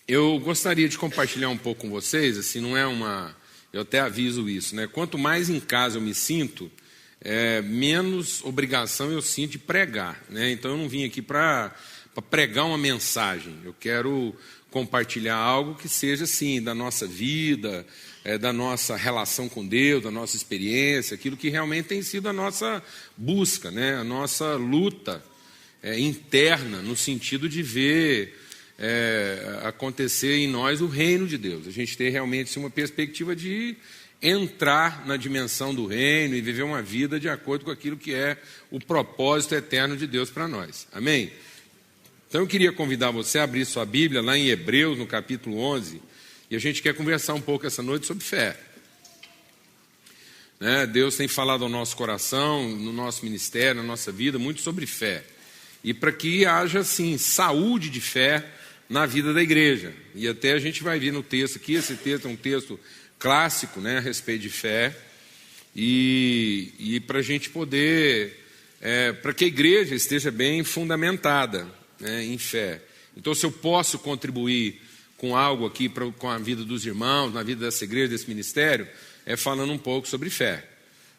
Eu gostaria de compartilhar um pouco com vocês, assim, não é eu até aviso isso, né? Quanto mais em casa eu me sinto, menos obrigação eu sinto de pregar, né? Então eu não vim aqui para pregar uma mensagem, eu quero compartilhar algo que seja, assim, da nossa vida, da nossa relação com Deus, da nossa experiência, aquilo que realmente tem sido a nossa busca, né? A nossa luta interna, no sentido de ver acontecer em nós o reino de Deus. A gente ter realmente uma perspectiva de entrar na dimensão do reino e viver uma vida de acordo com aquilo que é o propósito eterno de Deus para nós. Amém? Então eu queria convidar você a abrir sua Bíblia lá em Hebreus, no capítulo 11, e a gente quer conversar um pouco essa noite sobre fé. Deus tem falado ao nosso coração, no nosso ministério, na nossa vida, muito sobre fé. E para que haja, assim, saúde de fé na vida da igreja. E até a gente vai ver no texto aqui, esse texto é um texto clássico, né, a respeito de fé. E para a gente poder, para que a igreja esteja bem fundamentada, né, em fé. Então, se eu posso contribuir com algo aqui com a vida dos irmãos, na vida dessa igreja, desse ministério, falando um pouco sobre fé,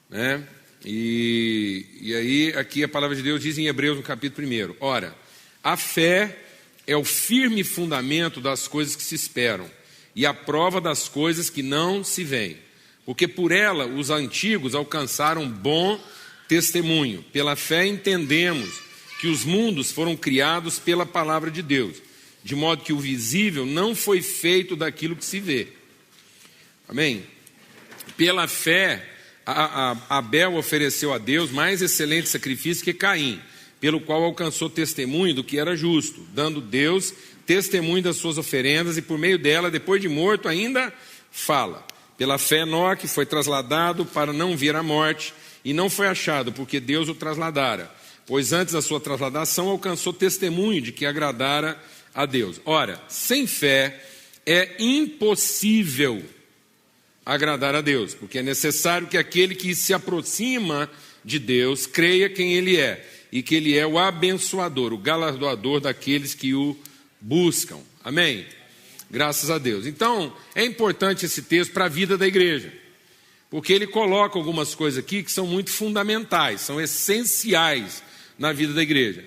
né? E aí, aqui a palavra de Deus diz em Hebreus, no capítulo 1, ora, a fé é o firme fundamento das coisas que se esperam e a prova das coisas que não se veem, porque por ela os antigos alcançaram bom testemunho. Pela fé entendemos que os mundos foram criados pela palavra de Deus, de modo que o visível não foi feito daquilo que se vê. Amém? Pela fé, Abel ofereceu a Deus mais excelente sacrifício que Caim, pelo qual alcançou testemunho do que era justo, dando Deus testemunho das suas oferendas, e por meio dela, depois de morto, ainda fala. Pela fé, Enoque foi trasladado para não ver a morte, e não foi achado, porque Deus o trasladara, pois antes da sua trasladação alcançou testemunho de que agradara a Deus. Ora, sem fé é impossível agradar a Deus, porque é necessário que aquele que se aproxima de Deus creia quem Ele é, e que Ele é o abençoador, o galardoador daqueles que o buscam. Amém? Graças a Deus. Então, é importante esse texto para a vida da igreja, porque ele coloca algumas coisas aqui que são muito fundamentais, são essenciais na vida da igreja.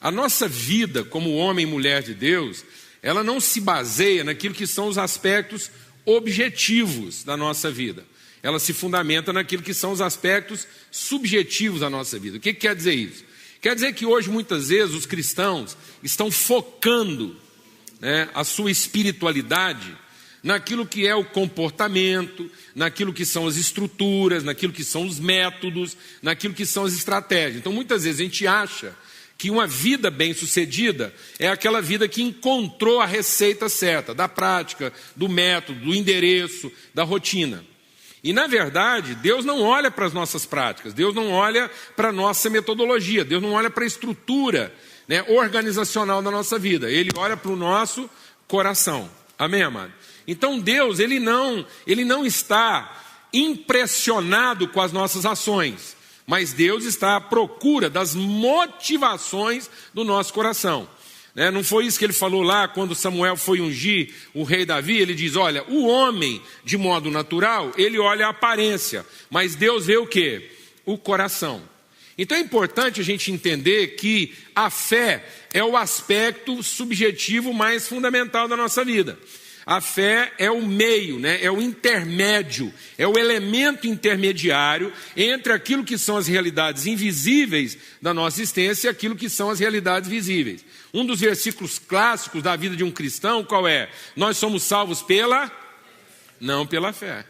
A nossa vida como homem e mulher de Deus, ela não se baseia naquilo que são os aspectos objetivos da nossa vida. Ela se fundamenta naquilo que são os aspectos subjetivos da nossa vida. O que quer dizer isso? Quer dizer que hoje, muitas vezes, os cristãos estão focando, né, a sua espiritualidade naquilo que é o comportamento, naquilo que são as estruturas, naquilo que são os métodos, naquilo que são as estratégias. Então, muitas vezes, a gente acha que uma vida bem-sucedida é aquela vida que encontrou a receita certa, da prática, do método, do endereço, da rotina. E, na verdade, Deus não olha para as nossas práticas, Deus não olha para a nossa metodologia, Deus não olha para a estrutura, né, organizacional da nossa vida, Ele olha para o nosso coração. Amém, amado? Então, Deus, Ele não está impressionado com as nossas ações, mas Deus está à procura das motivações do nosso coração. Não foi isso que ele falou lá quando Samuel foi ungir o rei Davi? Ele diz, olha, o homem, de modo natural, ele olha a aparência, mas Deus vê o quê? O coração. Então é importante a gente entender que a fé é o aspecto subjetivo mais fundamental da nossa vida. A fé é o meio, né? É o intermédio, é o elemento intermediário entre aquilo que são as realidades invisíveis da nossa existência e aquilo que são as realidades visíveis. Um dos versículos clássicos da vida de um cristão, qual é? Nós somos salvos não pela fé.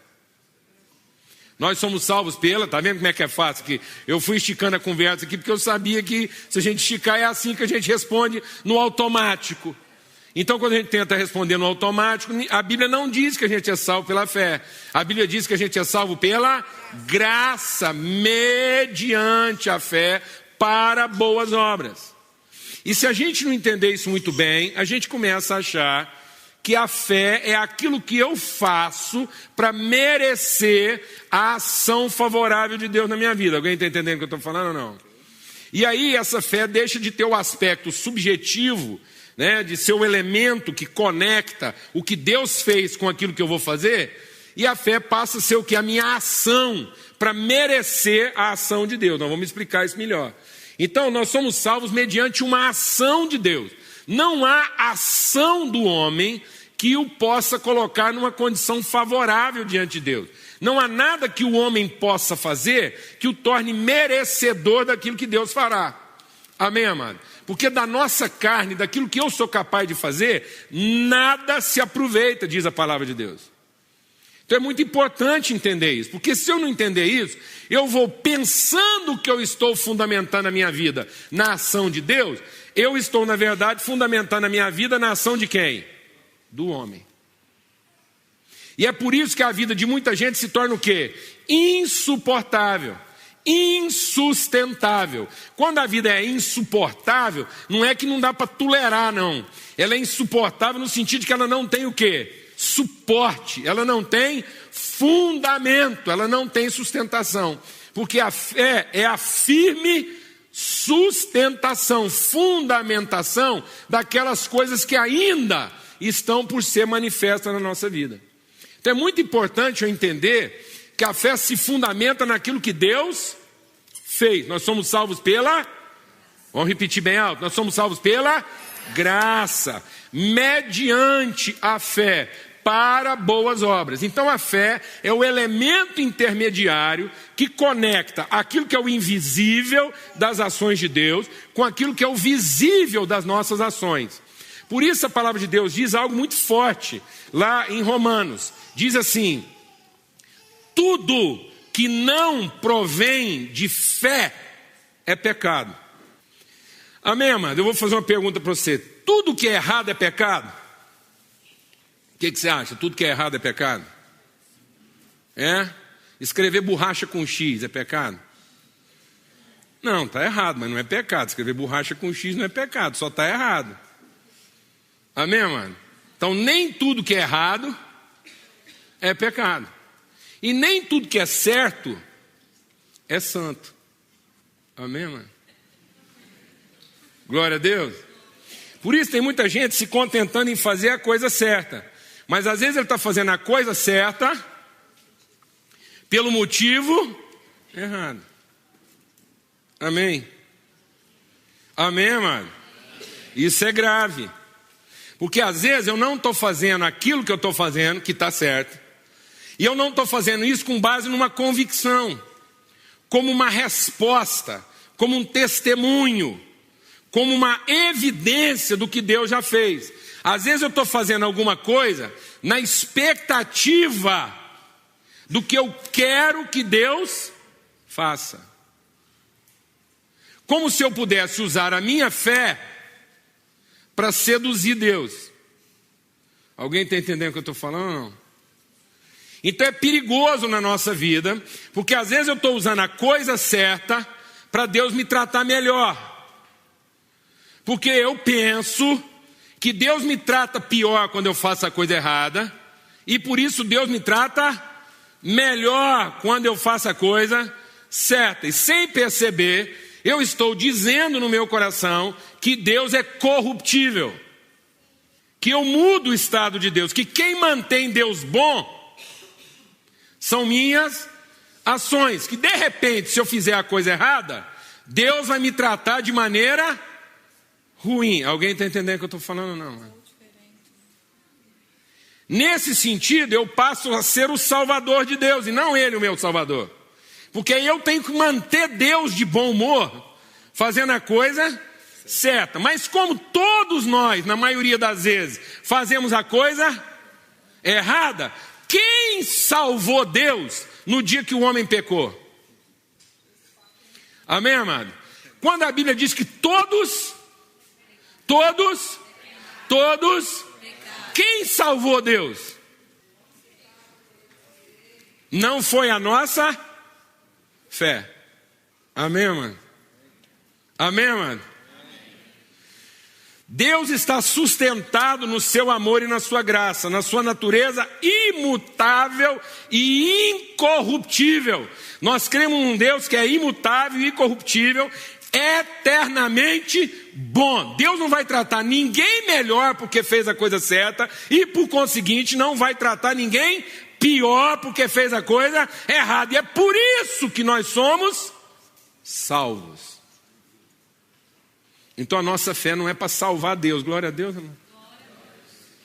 Nós somos salvos tá vendo como é que é fácil? Que eu fui esticando a conversa aqui, porque eu sabia que se a gente esticar é assim que a gente responde no automático. Então, quando a gente tenta responder no automático, a Bíblia não diz que a gente é salvo pela fé. A Bíblia diz que a gente é salvo pela graça, mediante a fé, para boas obras. E se a gente não entender isso muito bem, a gente começa a achar que a fé é aquilo que eu faço para merecer a ação favorável de Deus na minha vida. Alguém está entendendo o que eu estou falando ou não? E aí essa fé deixa de ter o aspecto subjetivo né, de ser o elemento que conecta o que Deus fez com aquilo que eu vou fazer, e a fé passa a ser o que? A minha ação, para merecer a ação de Deus. Nós vamos explicar isso melhor. Então, nós somos salvos mediante uma ação de Deus. Não há ação do homem que o possa colocar numa condição favorável diante de Deus. Não há nada que o homem possa fazer que o torne merecedor daquilo que Deus fará. Amém, amado? Porque da nossa carne, daquilo que eu sou capaz de fazer, nada se aproveita, diz a palavra de Deus. Então é muito importante entender isso, porque se eu não entender isso, eu vou pensando que eu estou fundamentando a minha vida na ação de Deus, eu estou, na verdade, fundamentando a minha vida na ação de quem? Do homem. E é por isso que a vida de muita gente se torna o quê? Insuportável, insustentável. Quando a vida é insuportável, não é que não dá para tolerar, não. Ela é insuportável no sentido de que ela não tem o quê? Suporte, ela não tem fundamento, ela não tem sustentação, porque a fé é a firme sustentação, fundamentação daquelas coisas que ainda estão por ser manifestas na nossa vida. Então é muito importante eu entender que a fé se fundamenta naquilo que Deus fez. Nós somos salvos pela, vamos repetir bem alto, nós somos salvos pela graça, mediante a fé, para boas obras. Então a fé é o elemento intermediário que conecta aquilo que é o invisível das ações de Deus com aquilo que é o visível das nossas ações. Por isso a palavra de Deus diz algo muito forte lá em Romanos. Diz assim: tudo que não provém de fé é pecado. Amém, amado? Eu vou fazer uma pergunta para você. Tudo que é errado é pecado? O que você acha? Tudo que é errado é pecado? É? Escrever borracha com X é pecado? Não, está errado, mas não é pecado. Escrever borracha com X não é pecado, só está errado. Amém, mano? Então nem tudo que é errado é pecado. E nem tudo que é certo é santo. Amém, mano? Glória a Deus. Por isso tem muita gente se contentando em fazer a coisa certa. Mas às vezes ele está fazendo a coisa certa pelo motivo errado. Amém? Amém, amado? Isso é grave. Porque às vezes eu não estou fazendo aquilo que eu estou fazendo, que está certo. E eu não estou fazendo isso com base numa convicção, como uma resposta, como um testemunho, como uma evidência do que Deus já fez. Às vezes eu estou fazendo alguma coisa na expectativa do que eu quero que Deus faça. Como se eu pudesse usar a minha fé para seduzir Deus. Alguém está entendendo o que eu estou falando ou não? Então é perigoso na nossa vida, porque às vezes eu estou usando a coisa certa para Deus me tratar melhor. Porque eu penso que Deus me trata pior quando eu faço a coisa errada, e por isso Deus me trata melhor quando eu faço a coisa certa. E sem perceber, eu estou dizendo no meu coração que Deus é corruptível, que eu mudo o estado de Deus, que quem mantém Deus bom são minhas ações, que de repente, se eu fizer a coisa errada, Deus vai me tratar de maneira ruim. Alguém está entendendo o que eu estou falando ou não? Nesse sentido, eu passo a ser o salvador de Deus, e não ele o meu salvador. Porque aí eu tenho que manter Deus de bom humor, fazendo a coisa certa. Mas como todos nós, na maioria das vezes, fazemos a coisa errada, quem salvou Deus no dia que o homem pecou? Amém, amado? Quando a Bíblia diz que todos, quem salvou Deus? Não foi a nossa fé. Amém, mano? Amém, mano? Deus está sustentado no seu amor e na sua graça, na sua natureza imutável e incorruptível. Nós cremos num Deus que é imutável e incorruptível, eternamente bom. Deus não vai tratar ninguém melhor porque fez a coisa certa e, por conseguinte, não vai tratar ninguém pior porque fez a coisa errada. E é por isso que nós somos salvos. Então a nossa fé não é para salvar Deus. Glória a Deus, irmão.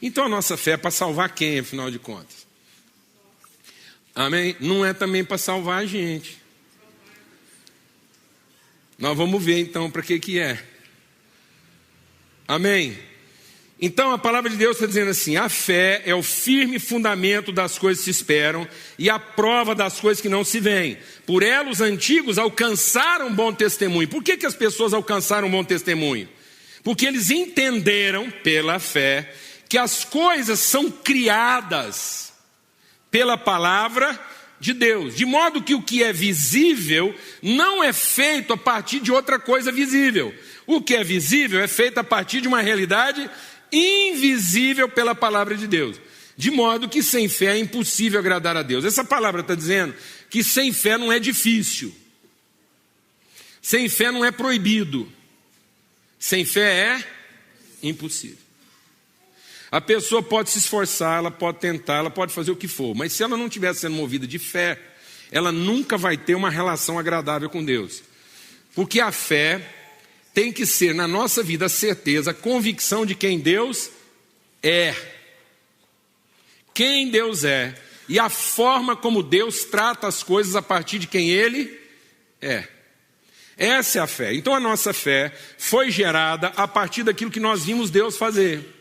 Então a nossa fé é para salvar quem, afinal de contas? Amém? Não é também para salvar a gente. Nós vamos ver então para que é. Amém? Então a palavra de Deus está dizendo assim: a fé é o firme fundamento das coisas que se esperam e a prova das coisas que não se veem. Por ela os antigos alcançaram bom testemunho. Por que as pessoas alcançaram bom testemunho? Porque eles entenderam pela fé que as coisas são criadas pela palavra de Deus, de modo que o que é visível não é feito a partir de outra coisa visível. O que é visível é feito a partir de uma realidade invisível pela palavra de Deus. De modo que sem fé é impossível agradar a Deus. Essa palavra está dizendo que sem fé não é difícil. Sem fé não é proibido. Sem fé é impossível. A pessoa pode se esforçar, ela pode tentar, ela pode fazer o que for, mas se ela não estiver sendo movida de fé, ela nunca vai ter uma relação agradável com Deus. Porque a fé tem que ser na nossa vida a certeza, a convicção de quem Deus é. Quem Deus é e a forma como Deus trata as coisas a partir de quem Ele é. Essa é a fé. Então a nossa fé foi gerada a partir daquilo que nós vimos Deus fazer.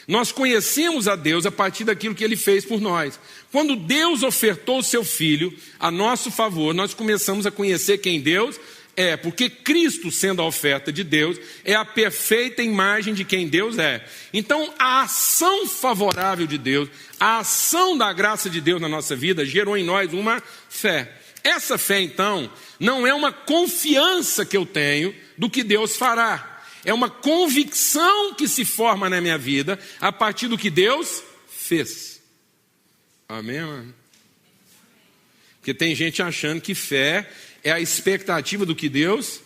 Nós conhecemos a Deus a partir daquilo que Ele fez por nós. Quando Deus ofertou o seu Filho a nosso favor, nós começamos a conhecer quem Deus é, porque Cristo, sendo a oferta de Deus, é a perfeita imagem de quem Deus é. Então a ação favorável de Deus, a ação da graça de Deus na nossa vida gerou em nós uma fé. Essa fé então não é uma confiança que eu tenho do que Deus fará. É uma convicção que se forma na minha vida a partir do que Deus fez. Amém, mano? Porque tem gente achando que fé é a expectativa do que Deus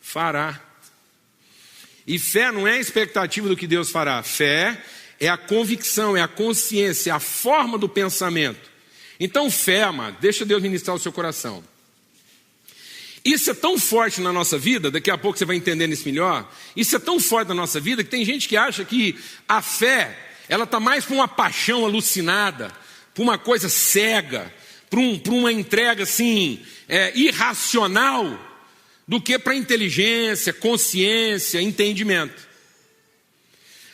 fará. E fé não é a expectativa do que Deus fará. Fé é a convicção, é a consciência, é a forma do pensamento. Então fé, amado, deixa Deus ministrar o seu coração. Isso é tão forte na nossa vida, daqui a pouco você vai entendendo isso melhor. Isso é tão forte na nossa vida que tem gente que acha que a fé, ela está mais para uma paixão alucinada, para uma coisa cega, para uma entrega assim, irracional, do que para inteligência, consciência, entendimento.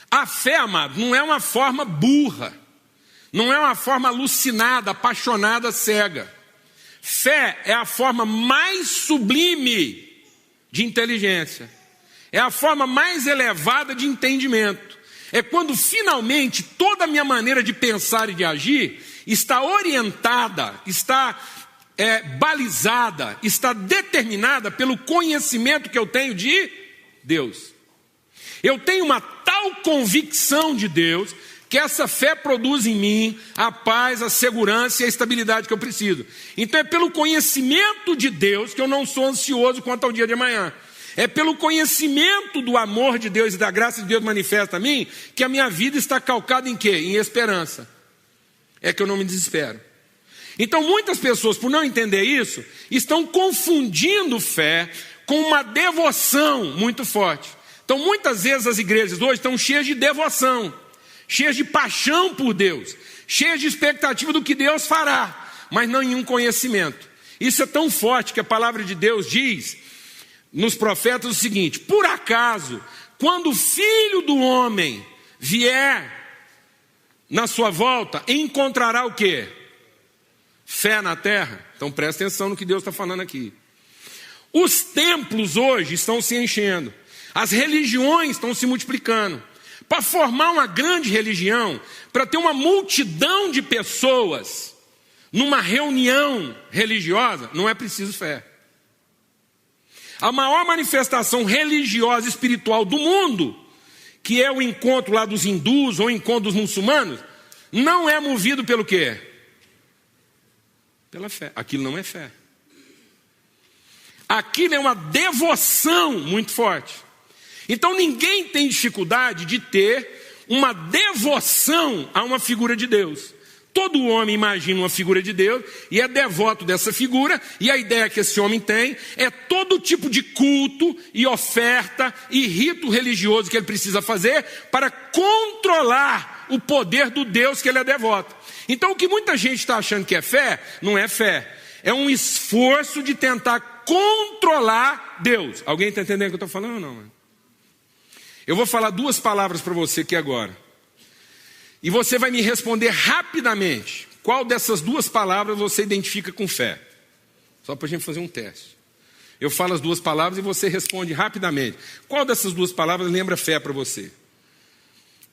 A fé, amado, não é uma forma burra, não é uma forma alucinada, apaixonada, cega. Fé é a forma mais sublime de inteligência. É a forma mais elevada de entendimento. É quando finalmente toda a minha maneira de pensar e de agir está orientada, está balizada, está determinada pelo conhecimento que eu tenho de Deus. Eu tenho uma tal convicção de Deus que essa fé produz em mim a paz, a segurança e a estabilidade que eu preciso. Então é pelo conhecimento de Deus que eu não sou ansioso quanto ao dia de amanhã. É pelo conhecimento do amor de Deus e da graça de Deus manifesta a mim que a minha vida está calcada em quê? Em esperança. É que eu não me desespero. Então muitas pessoas, por não entender isso, estão confundindo fé com uma devoção muito forte. Então muitas vezes as igrejas hoje estão cheias de devoção, cheias de paixão por Deus, cheias de expectativa do que Deus fará, mas não nenhum conhecimento. Isso é tão forte que a palavra de Deus diz nos profetas o seguinte: por acaso, quando o Filho do Homem vier na sua volta, encontrará o quê? Fé na terra? Então presta atenção no que Deus está falando aqui. Os templos hoje estão se enchendo, as religiões estão se multiplicando. Para formar uma grande religião, para ter uma multidão de pessoas numa reunião religiosa, não é preciso fé. A maior manifestação religiosa e espiritual do mundo, que é o encontro lá dos hindus ou o encontro dos muçulmanos, não é movido pelo quê? Pela fé. Aquilo não é fé. Aquilo é uma devoção muito forte. Então ninguém tem dificuldade de ter uma devoção a uma figura de Deus. Todo homem imagina uma figura de Deus e é devoto dessa figura, e a ideia que esse homem tem é todo tipo de culto e oferta e rito religioso que ele precisa fazer para controlar o poder do Deus que ele é devoto. Então o que muita gente está achando que é fé, não é fé. É um esforço de tentar controlar Deus. Alguém está entendendo o que eu estou falando ou não, mano? Eu vou falar duas palavras para você aqui agora. E você vai me responder rapidamente qual dessas duas palavras você identifica com fé. Só para a gente fazer um teste. Eu falo as duas palavras e você responde rapidamente. Qual dessas duas palavras lembra fé para você?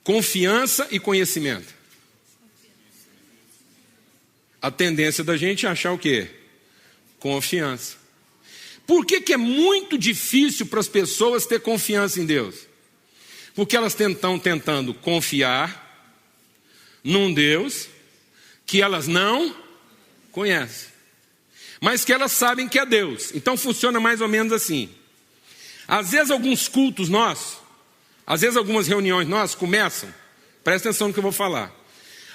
Confiança e conhecimento. A tendência da gente é achar o quê? Confiança. Por que é muito difícil para as pessoas ter confiança em Deus? Porque elas estão tentando confiar num Deus que elas não conhecem, mas que elas sabem que é Deus. Então funciona mais ou menos assim. Às vezes alguns cultos nossos, às vezes algumas reuniões nossas começam, presta atenção no que eu vou falar.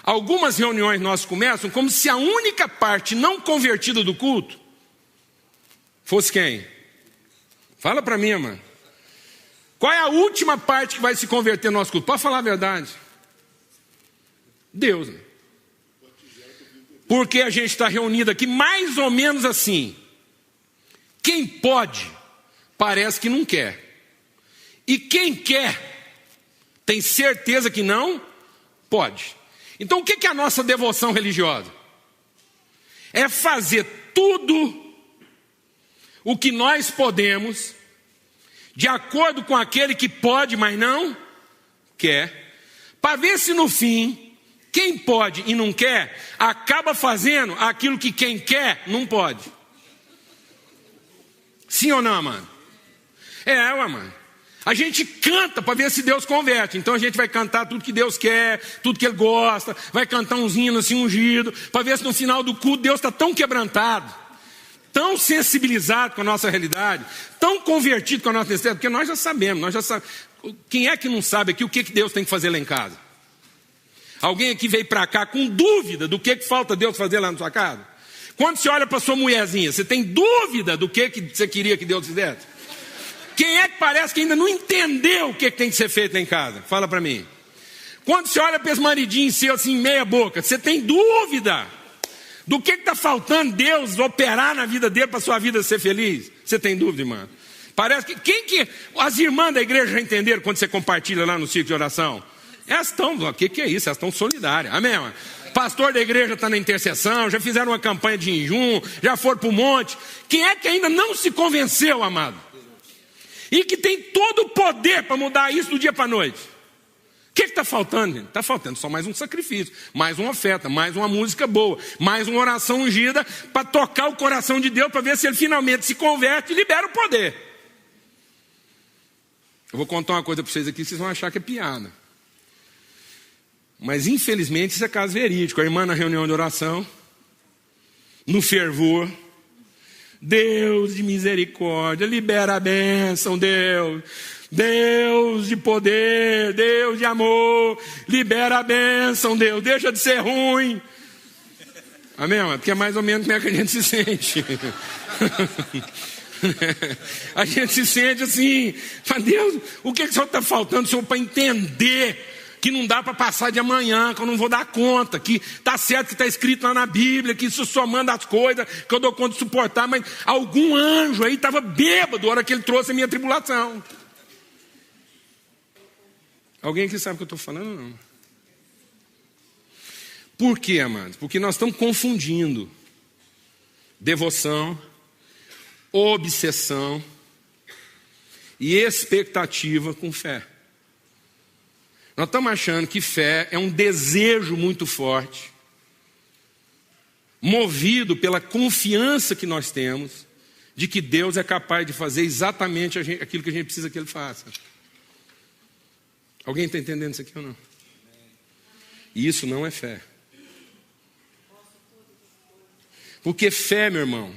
Algumas reuniões nossas começam como se a única parte não convertida do culto fosse quem? Fala para mim, mano. Qual é a última parte que vai se converter no nosso culto? Pode falar a verdade. Deus. Porque a gente está reunido aqui mais ou menos assim. Quem pode, parece que não quer. E quem quer, tem certeza que não pode. Então o que é a nossa devoção religiosa? É fazer tudo o que nós podemos, de acordo com aquele que pode, mas não quer, para ver se no fim, quem pode e não quer, acaba fazendo aquilo que quem quer não pode. Sim ou não, mano? Mano. A gente canta para ver se Deus converte. Então a gente vai cantar tudo que Deus quer, tudo que Ele gosta, vai cantar uns hinos assim ungidos, para ver se no final do culto Deus está tão quebrantado, tão sensibilizado com a nossa realidade, tão convertido com a nossa necessidade, porque nós já sabemos. Quem é que não sabe aqui o que Deus tem que fazer lá em casa? Alguém aqui veio para cá com dúvida do que falta Deus fazer lá na sua casa? Quando você olha para sua mulherzinha, você tem dúvida do que você queria que Deus fizesse? Quem é que parece que ainda não entendeu o que tem que ser feito lá em casa? Fala para mim. Quando você olha para esse maridinho seu assim, meia boca, você tem dúvida do que está faltando Deus operar na vida dele para sua vida ser feliz? Você tem dúvida, irmão? Parece que as irmãs da igreja já entenderam quando você compartilha lá no ciclo de oração? Elas estão, o que é isso? Elas estão solidárias, amém, mano? Pastor da igreja está na intercessão, já fizeram uma campanha de jejum, já foram para o monte. Quem é que ainda não se convenceu, amado? E que tem todo o poder para mudar isso do dia para a noite? O que está faltando, gente? Está faltando só mais um sacrifício, mais uma oferta, mais uma música boa, mais uma oração ungida para tocar o coração de Deus, para ver se ele finalmente se converte e libera o poder. Eu vou contar uma coisa para vocês aqui, vocês vão achar que é piada. Mas infelizmente isso é caso verídico. A irmã na reunião de oração, no fervor, Deus de misericórdia, libera a bênção, Deus. Deus de poder, Deus de amor, libera a bênção, Deus, deixa de ser ruim. Amém? Porque é mais ou menos como é que a gente se sente. A gente se sente assim, mas Deus, o que o Senhor está faltando, Senhor, para entender que não dá para passar de amanhã, que eu não vou dar conta, que está certo que está escrito lá na Bíblia, que isso só manda as coisas, que eu dou conta de suportar, mas algum anjo aí estava bêbado na hora que ele trouxe a minha tribulação. Alguém aqui sabe o que eu estou falando ou não? Por quê, amados? Porque nós estamos confundindo devoção, obsessão e expectativa com fé. Nós estamos achando que fé é um desejo muito forte, movido pela confiança que nós temos de que Deus é capaz de fazer exatamente aquilo que a gente precisa que Ele faça. Alguém está entendendo isso aqui ou não? E isso não é fé. Porque fé, meu irmão,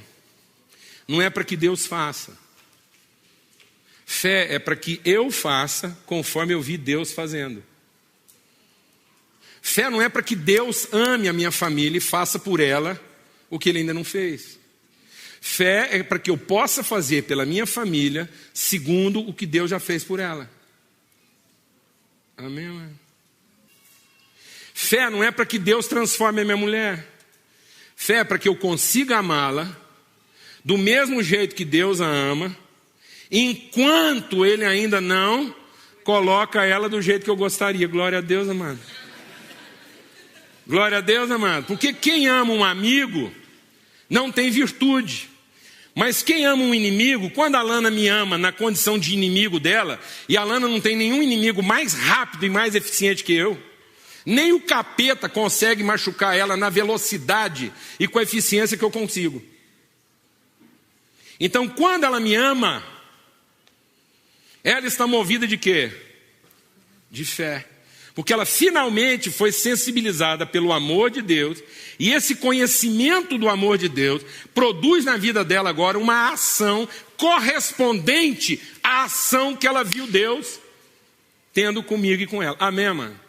não é para que Deus faça. Fé é para que eu faça conforme eu vi Deus fazendo. Fé não é para que Deus ame a minha família e faça por ela o que Ele ainda não fez. Fé é para que eu possa fazer pela minha família segundo o que Deus já fez por ela. Amém, amém? Fé não é para que Deus transforme a minha mulher. Fé é para que eu consiga amá-la do mesmo jeito que Deus a ama, enquanto Ele ainda não coloca ela do jeito que eu gostaria. Glória a Deus, amado. Glória a Deus, amado. Porque quem ama um amigo não tem virtude. Mas quem ama um inimigo, quando a Lana me ama na condição de inimigo dela, e a Lana não tem nenhum inimigo mais rápido e mais eficiente que eu, nem o capeta consegue machucar ela na velocidade e com a eficiência que eu consigo. Então, quando ela me ama, ela está movida de quê? De fé. Porque ela finalmente foi sensibilizada pelo amor de Deus, e esse conhecimento do amor de Deus produz na vida dela agora uma ação correspondente à ação que ela viu Deus tendo comigo e com ela. Amém, mano?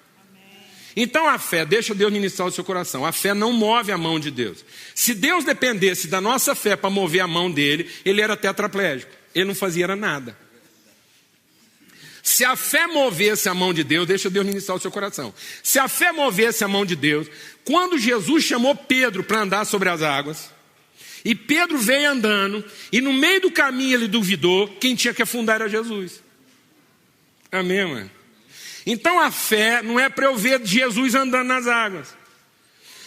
Então a fé, deixa Deus ministrar o seu coração, a fé não move a mão de Deus. Se Deus dependesse da nossa fé para mover a mão dele, ele era tetraplégico, ele não fazia nada. Se a fé movesse a mão de Deus, deixa Deus ministrar o seu coração. Se a fé movesse a mão de Deus, quando Jesus chamou Pedro para andar sobre as águas, e Pedro veio andando, e no meio do caminho ele duvidou, quem tinha que afundar era Jesus. Amém, mano? Então a fé não é para eu ver Jesus andando nas águas.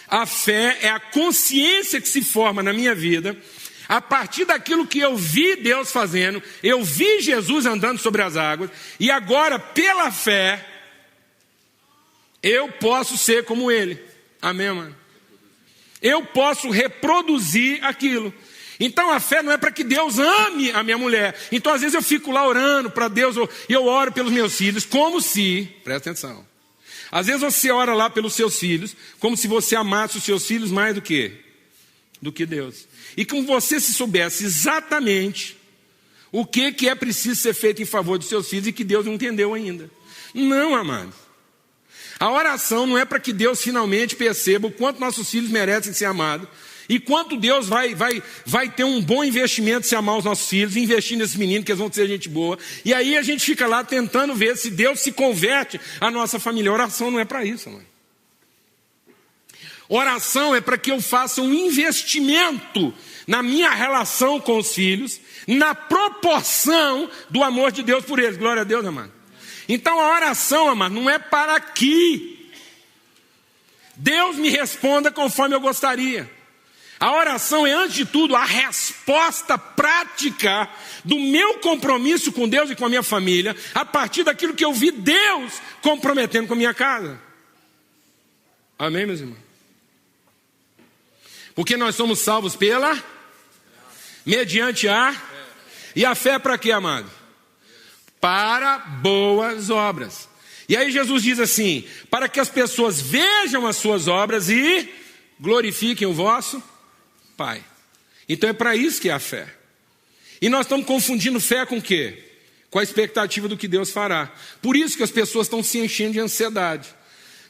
A fé é a consciência que se forma na minha vida, a partir daquilo que eu vi Deus fazendo, eu vi Jesus andando sobre as águas, e agora, pela fé, eu posso ser como Ele. Amém, mano? Eu posso reproduzir aquilo. Então a fé não é para que Deus ame a minha mulher. Então às vezes eu fico lá orando para Deus, e eu oro pelos meus filhos, como se, presta atenção, às vezes você ora lá pelos seus filhos, como se você amasse os seus filhos mais do que Deus. E como você se soubesse exatamente o que é preciso ser feito em favor dos seus filhos e que Deus não entendeu ainda. Não, amado. A oração não é para que Deus finalmente perceba o quanto nossos filhos merecem ser amados e quanto Deus vai ter um bom investimento se amar os nossos filhos, investir nesses meninos que eles vão ser gente boa. E aí a gente fica lá tentando ver se Deus se converte à nossa família. A oração não é para isso, mano. Oração é para que eu faça um investimento na minha relação com os filhos, na proporção do amor de Deus por eles. Glória a Deus, amado. Então a oração, amado, não é para que Deus me responda conforme eu gostaria. A oração é, antes de tudo, a resposta prática do meu compromisso com Deus e com a minha família, a partir daquilo que eu vi Deus comprometendo com a minha casa. Amém, meus irmãos? Porque nós somos salvos mediante a... E a fé é para quê, amado? Para boas obras. E aí Jesus diz assim, para que as pessoas vejam as suas obras e glorifiquem o vosso Pai. Então é para isso que é a fé. E nós estamos confundindo fé com o quê? Com a expectativa do que Deus fará. Por isso que as pessoas estão se enchendo de ansiedade.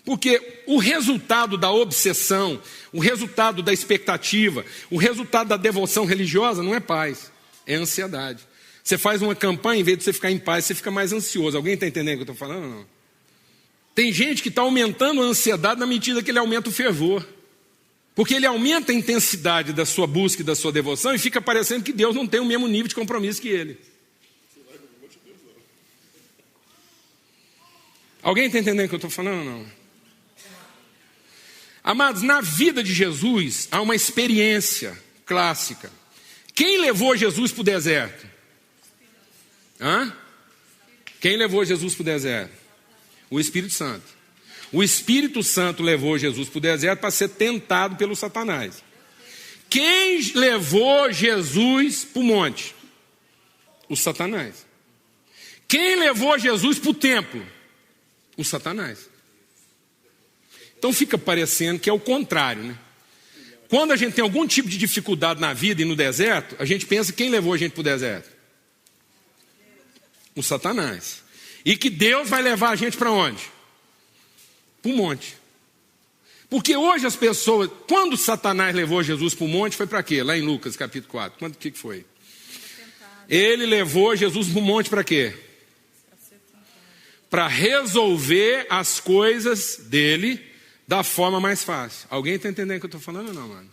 Porque o resultado da obsessão, o resultado da expectativa, o resultado da devoção religiosa não é paz, é ansiedade. Você faz uma campanha, em vez de você ficar em paz, você fica mais ansioso. Alguém está entendendo o que eu estou falando ou não? Tem gente que está aumentando a ansiedade na medida que ele aumenta o fervor. Porque ele aumenta a intensidade da sua busca e da sua devoção e fica parecendo que Deus não tem o mesmo nível de compromisso que ele. Alguém está entendendo o que eu estou falando ou não? Amados, na vida de Jesus há uma experiência clássica. Quem levou Jesus para o deserto? Quem levou Jesus para o deserto? O Espírito Santo. O Espírito Santo levou Jesus para o deserto para ser tentado pelo Satanás. Quem levou Jesus para o monte? O Satanás. Quem levou Jesus para o templo? O Satanás. Então fica parecendo que é o contrário, né? Quando a gente tem algum tipo de dificuldade na vida e no deserto, a gente pensa quem levou a gente para o deserto? O Satanás. E que Deus vai levar a gente para onde? Para o monte. Porque hoje as pessoas, quando Satanás levou Jesus para o monte, foi para quê? Lá em Lucas capítulo 4, o que foi? Ele levou Jesus para o monte para quê? Para resolver as coisas dele da forma mais fácil. Alguém está entendendo o que eu estou falando ou não, mano?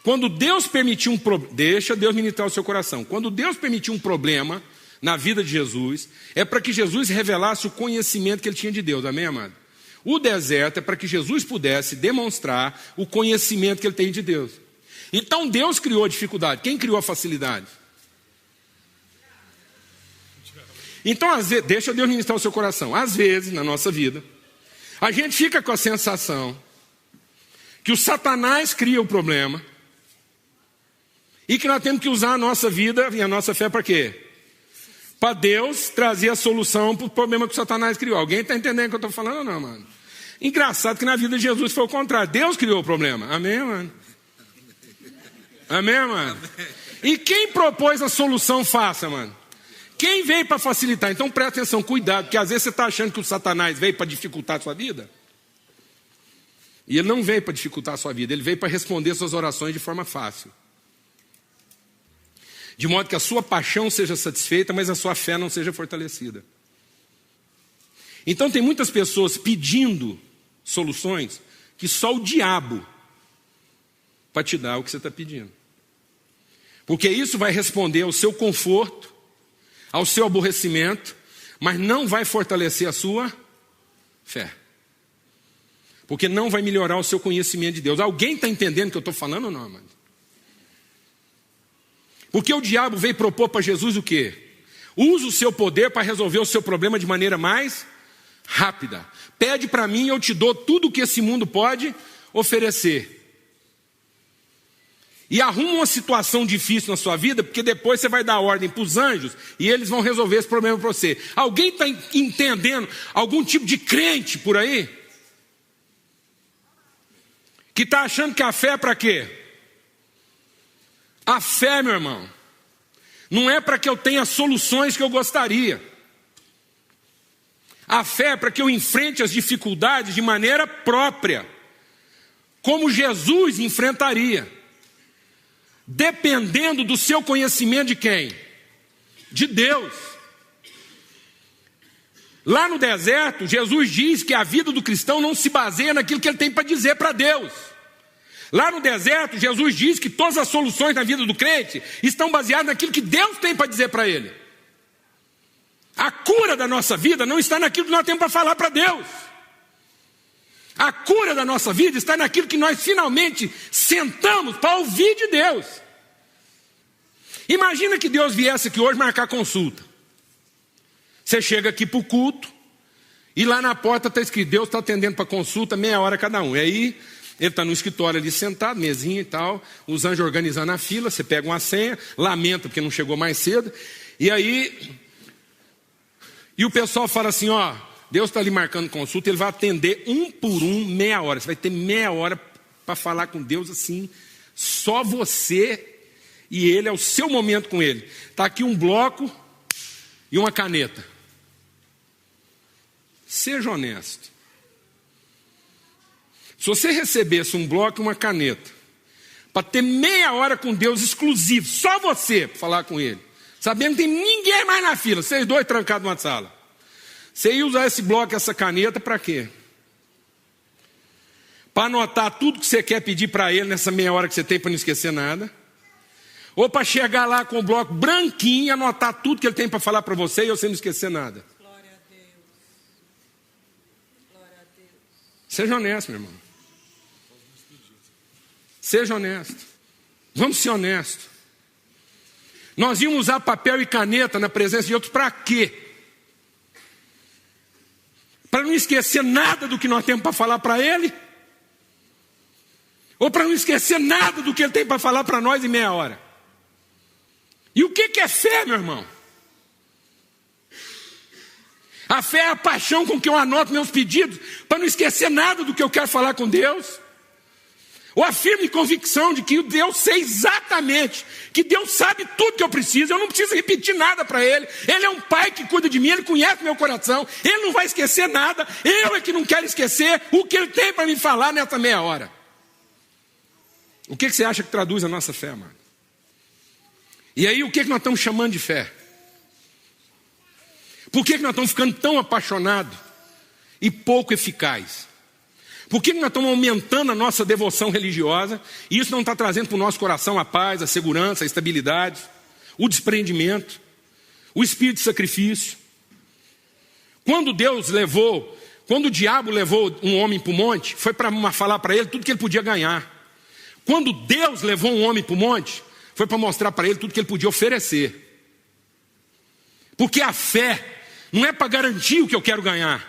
Quando Deus permitiu um problema, deixa Deus ministrar o seu coração. Quando Deus permitiu um problema na vida de Jesus, é para que Jesus revelasse o conhecimento que ele tinha de Deus, amém, amado? O deserto é para que Jesus pudesse demonstrar o conhecimento que ele tem de Deus. Então Deus criou a dificuldade. Quem criou a facilidade? Então, às vezes, deixa Deus ministrar o seu coração. Às vezes, na nossa vida, a gente fica com a sensação que o Satanás cria o problema e que nós temos que usar a nossa vida e a nossa fé para quê? Para Deus trazer a solução para o problema que o Satanás criou. Alguém está entendendo o que eu estou falando ou não, mano? Engraçado que na vida de Jesus foi o contrário. Deus criou o problema. Amém, mano? Amém, mano? E quem propôs a solução, faça, mano. Quem veio para facilitar? Então presta atenção, cuidado, porque às vezes você está achando que o Satanás veio para dificultar a sua vida. E ele não veio para dificultar a sua vida, ele veio para responder suas orações de forma fácil. De modo que a sua paixão seja satisfeita, mas a sua fé não seja fortalecida. Então tem muitas pessoas pedindo soluções que só o diabo para te dar o que você está pedindo. Porque isso vai responder ao seu conforto, ao seu aborrecimento, mas não vai fortalecer a sua fé. Porque não vai melhorar o seu conhecimento de Deus. Alguém está entendendo o que eu estou falando ou não, mano? Porque o diabo veio propor para Jesus o quê? Use o seu poder para resolver o seu problema de maneira mais rápida. Pede para mim e eu te dou tudo o que esse mundo pode oferecer. E arruma uma situação difícil na sua vida, porque depois você vai dar ordem para os anjos e eles vão resolver esse problema para você. Alguém está entendendo algum tipo de crente por aí? Que está achando que a fé é para quê? A fé, meu irmão, não é para que eu tenha soluções que eu gostaria. A fé é para que eu enfrente as dificuldades de maneira própria, como Jesus enfrentaria. Dependendo do seu conhecimento de quem? De Deus. Lá no deserto, Jesus diz que a vida do cristão não se baseia naquilo que ele tem para dizer para Deus. Lá no deserto, Jesus diz que todas as soluções na vida do crente estão baseadas naquilo que Deus tem para dizer para ele. A cura da nossa vida não está naquilo que nós temos para falar para Deus. A cura da nossa vida está naquilo que nós finalmente sentamos para ouvir de Deus. Imagina que Deus viesse aqui hoje marcar consulta. Você chega aqui para o culto e lá na porta está escrito, Deus está atendendo para consulta, meia hora cada um. E aí ele está no escritório ali sentado, mesinha e tal, os anjos organizando a fila, você pega uma senha, lamenta porque não chegou mais cedo. E aí, o pessoal fala assim, ó, Deus está ali marcando consulta, ele vai atender um por um, meia hora. Você vai ter meia hora para falar com Deus assim, só você e ele, é o seu momento com ele. Está aqui um bloco e uma caneta. Seja honesto. Se você recebesse um bloco e uma caneta, para ter meia hora com Deus exclusivo, só você para falar com ele, sabendo que não tem ninguém mais na fila, vocês dois trancados numa sala. Você ia usar esse bloco e essa caneta para quê? Para anotar tudo que você quer pedir para ele nessa meia hora que você tem para não esquecer nada? Ou para chegar lá com o bloco branquinho e anotar tudo que ele tem para falar para você e você não esquecer nada? Glória a Deus. Glória a Deus. Seja honesto, meu irmão. Seja honesto. Vamos ser honestos. Nós íamos usar papel e caneta na presença de outros para quê? Para não esquecer nada do que nós temos para falar para ele? Ou para não esquecer nada do que ele tem para falar para nós em meia hora? E o que é fé, meu irmão? A fé é a paixão com que eu anoto meus pedidos, para não esquecer nada do que eu quero falar com Deus. Ou a firme convicção de que Deus sei exatamente, que Deus sabe tudo que eu preciso, eu não preciso repetir nada para Ele. Ele é um pai que cuida de mim, Ele conhece meu coração, Ele não vai esquecer nada, eu é que não quero esquecer o que Ele tem para me falar nessa meia hora. O que você acha que traduz a nossa fé, mano? E aí, o que nós estamos chamando de fé? Por que nós estamos ficando tão apaixonados e pouco eficazes? Por que nós estamos aumentando a nossa devoção religiosa e isso não está trazendo para o nosso coração a paz, a segurança, a estabilidade, o desprendimento, o espírito de sacrifício? Quando o diabo levou um homem para o monte, foi para falar para ele tudo que ele podia ganhar. Quando Deus levou um homem para o monte, foi para mostrar para ele tudo que ele podia oferecer. Porque a fé não é para garantir o que eu quero ganhar.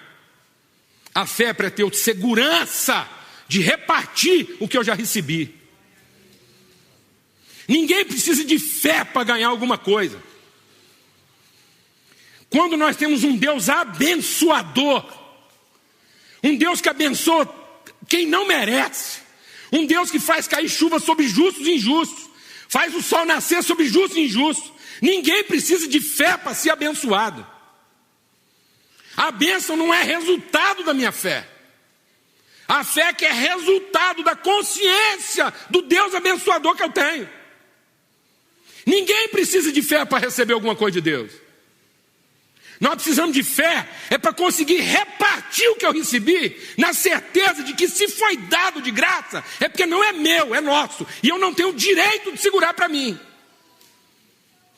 A fé é para ter segurança de repartir o que eu já recebi. Ninguém precisa de fé para ganhar alguma coisa. Quando nós temos um Deus abençoador, um Deus que abençoa quem não merece, um Deus que faz cair chuva sobre justos e injustos, faz o sol nascer sobre justos e injustos, ninguém precisa de fé para ser abençoado. A bênção não é resultado da minha fé. A fé que é resultado da consciência do Deus abençoador que eu tenho. Ninguém precisa de fé para receber alguma coisa de Deus. Nós precisamos de fé para conseguir repartir o que eu recebi, na certeza de que se foi dado de graça, é porque não é meu, é nosso, e eu não tenho o direito de segurar para mim.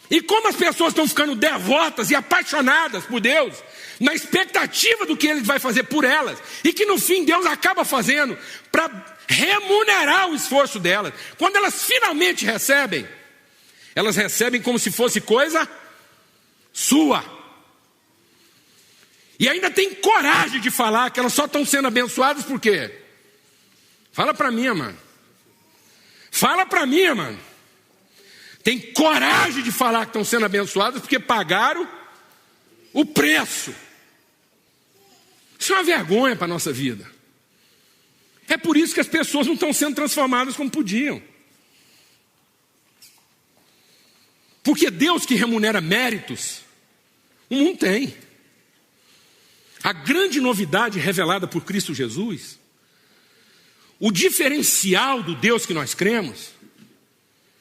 E como as pessoas estão ficando devotas e apaixonadas por Deus, na expectativa do que Ele vai fazer por elas, e que no fim Deus acaba fazendo para remunerar o esforço delas. Quando elas finalmente recebem, elas recebem como se fosse coisa sua. E ainda tem coragem de falar que elas só estão sendo abençoadas por quê? Fala para mim, mano. Fala para mim, mano. Tem coragem de falar que estão sendo abençoadas porque pagaram o preço. Isso é uma vergonha para a nossa vida. É por isso que as pessoas não estão sendo transformadas como podiam. Porque Deus que remunera méritos, o mundo tem. A grande novidade revelada por Cristo Jesus, o diferencial do Deus que nós cremos,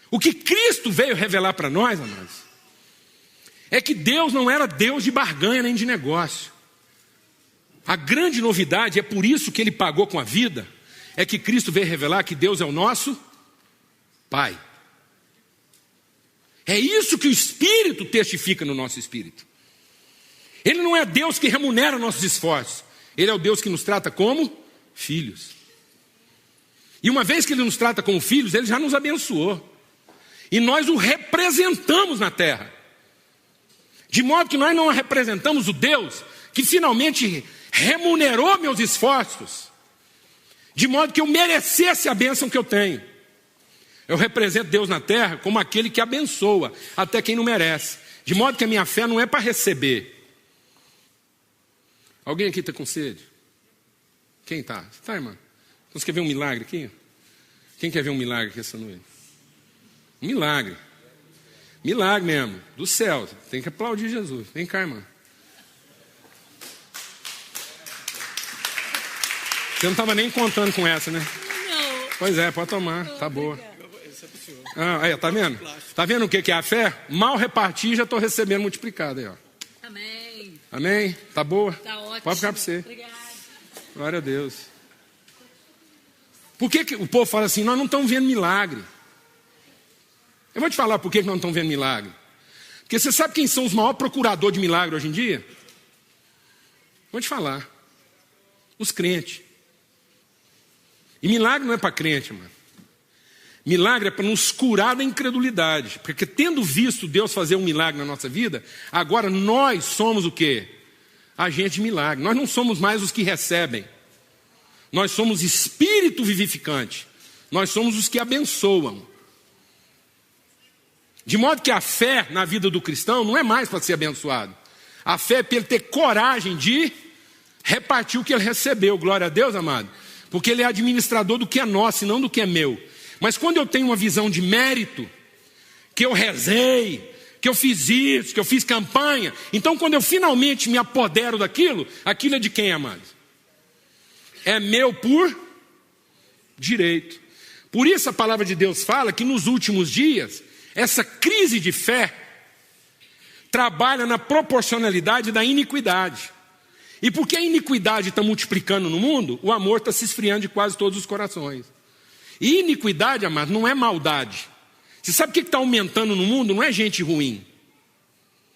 o que Cristo veio revelar para nós, amados, é que Deus não era Deus de barganha nem de negócio. A grande novidade, é por isso que Ele pagou com a vida, é que Cristo veio revelar que Deus é o nosso Pai. É isso que o Espírito testifica no nosso espírito. Ele não é Deus que remunera nossos esforços. Ele é o Deus que nos trata como filhos. E uma vez que Ele nos trata como filhos, Ele já nos abençoou. E nós o representamos na terra. De modo que nós não representamos o Deus que finalmente remunerou meus esforços. De modo que eu merecesse a bênção que eu tenho. Eu represento Deus na terra como aquele que abençoa até quem não merece. De modo que a minha fé não é para receber. Alguém aqui está com sede? Quem está? Está, irmã? Você quer ver um milagre aqui? Quem quer ver um milagre aqui essa noite? Um milagre. Milagre mesmo. Do céu. Tem que aplaudir Jesus. Vem cá, irmã. Você não estava nem contando com essa, né? Não. Pois é, pode tomar. Tá boa. Aí, tá vendo? Tá vendo o que é a fé? Mal repartir, já estou recebendo multiplicado aí, ó. Amém. Amém? Tá boa? Tá ótimo. Pode ficar para você. Obrigada. Glória a Deus. Por que o povo fala assim, nós não estamos vendo milagre? Eu vou te falar por que nós não estamos vendo milagre. Porque você sabe quem são os maiores procuradores de milagre hoje em dia? Vou te falar. Os crentes. E milagre não é para crente, mano. Milagre é para nos curar da incredulidade. Porque tendo visto Deus fazer um milagre na nossa vida, agora nós somos o quê? Agente de milagre. Nós não somos mais os que recebem. Nós somos espírito vivificante. Nós somos os que abençoam. De modo que a fé na vida do cristão não é mais para ser abençoado. A fé é para ele ter coragem de repartir o que ele recebeu. Glória a Deus, amado. porque Ele é administrador do que é nosso e não do que é meu. Mas quando eu tenho uma visão de mérito, que eu rezei, que eu fiz isso, que eu fiz campanha, então quando eu finalmente me apodero daquilo, aquilo é de quem, amados? É meu por direito. Por isso a palavra de Deus fala que nos últimos dias, essa crise de fé trabalha na proporcionalidade da iniquidade. E porque a iniquidade está multiplicando no mundo, o amor está se esfriando de quase todos os corações. E iniquidade, amados, não é maldade. Você sabe o que está aumentando no mundo? Não é gente ruim.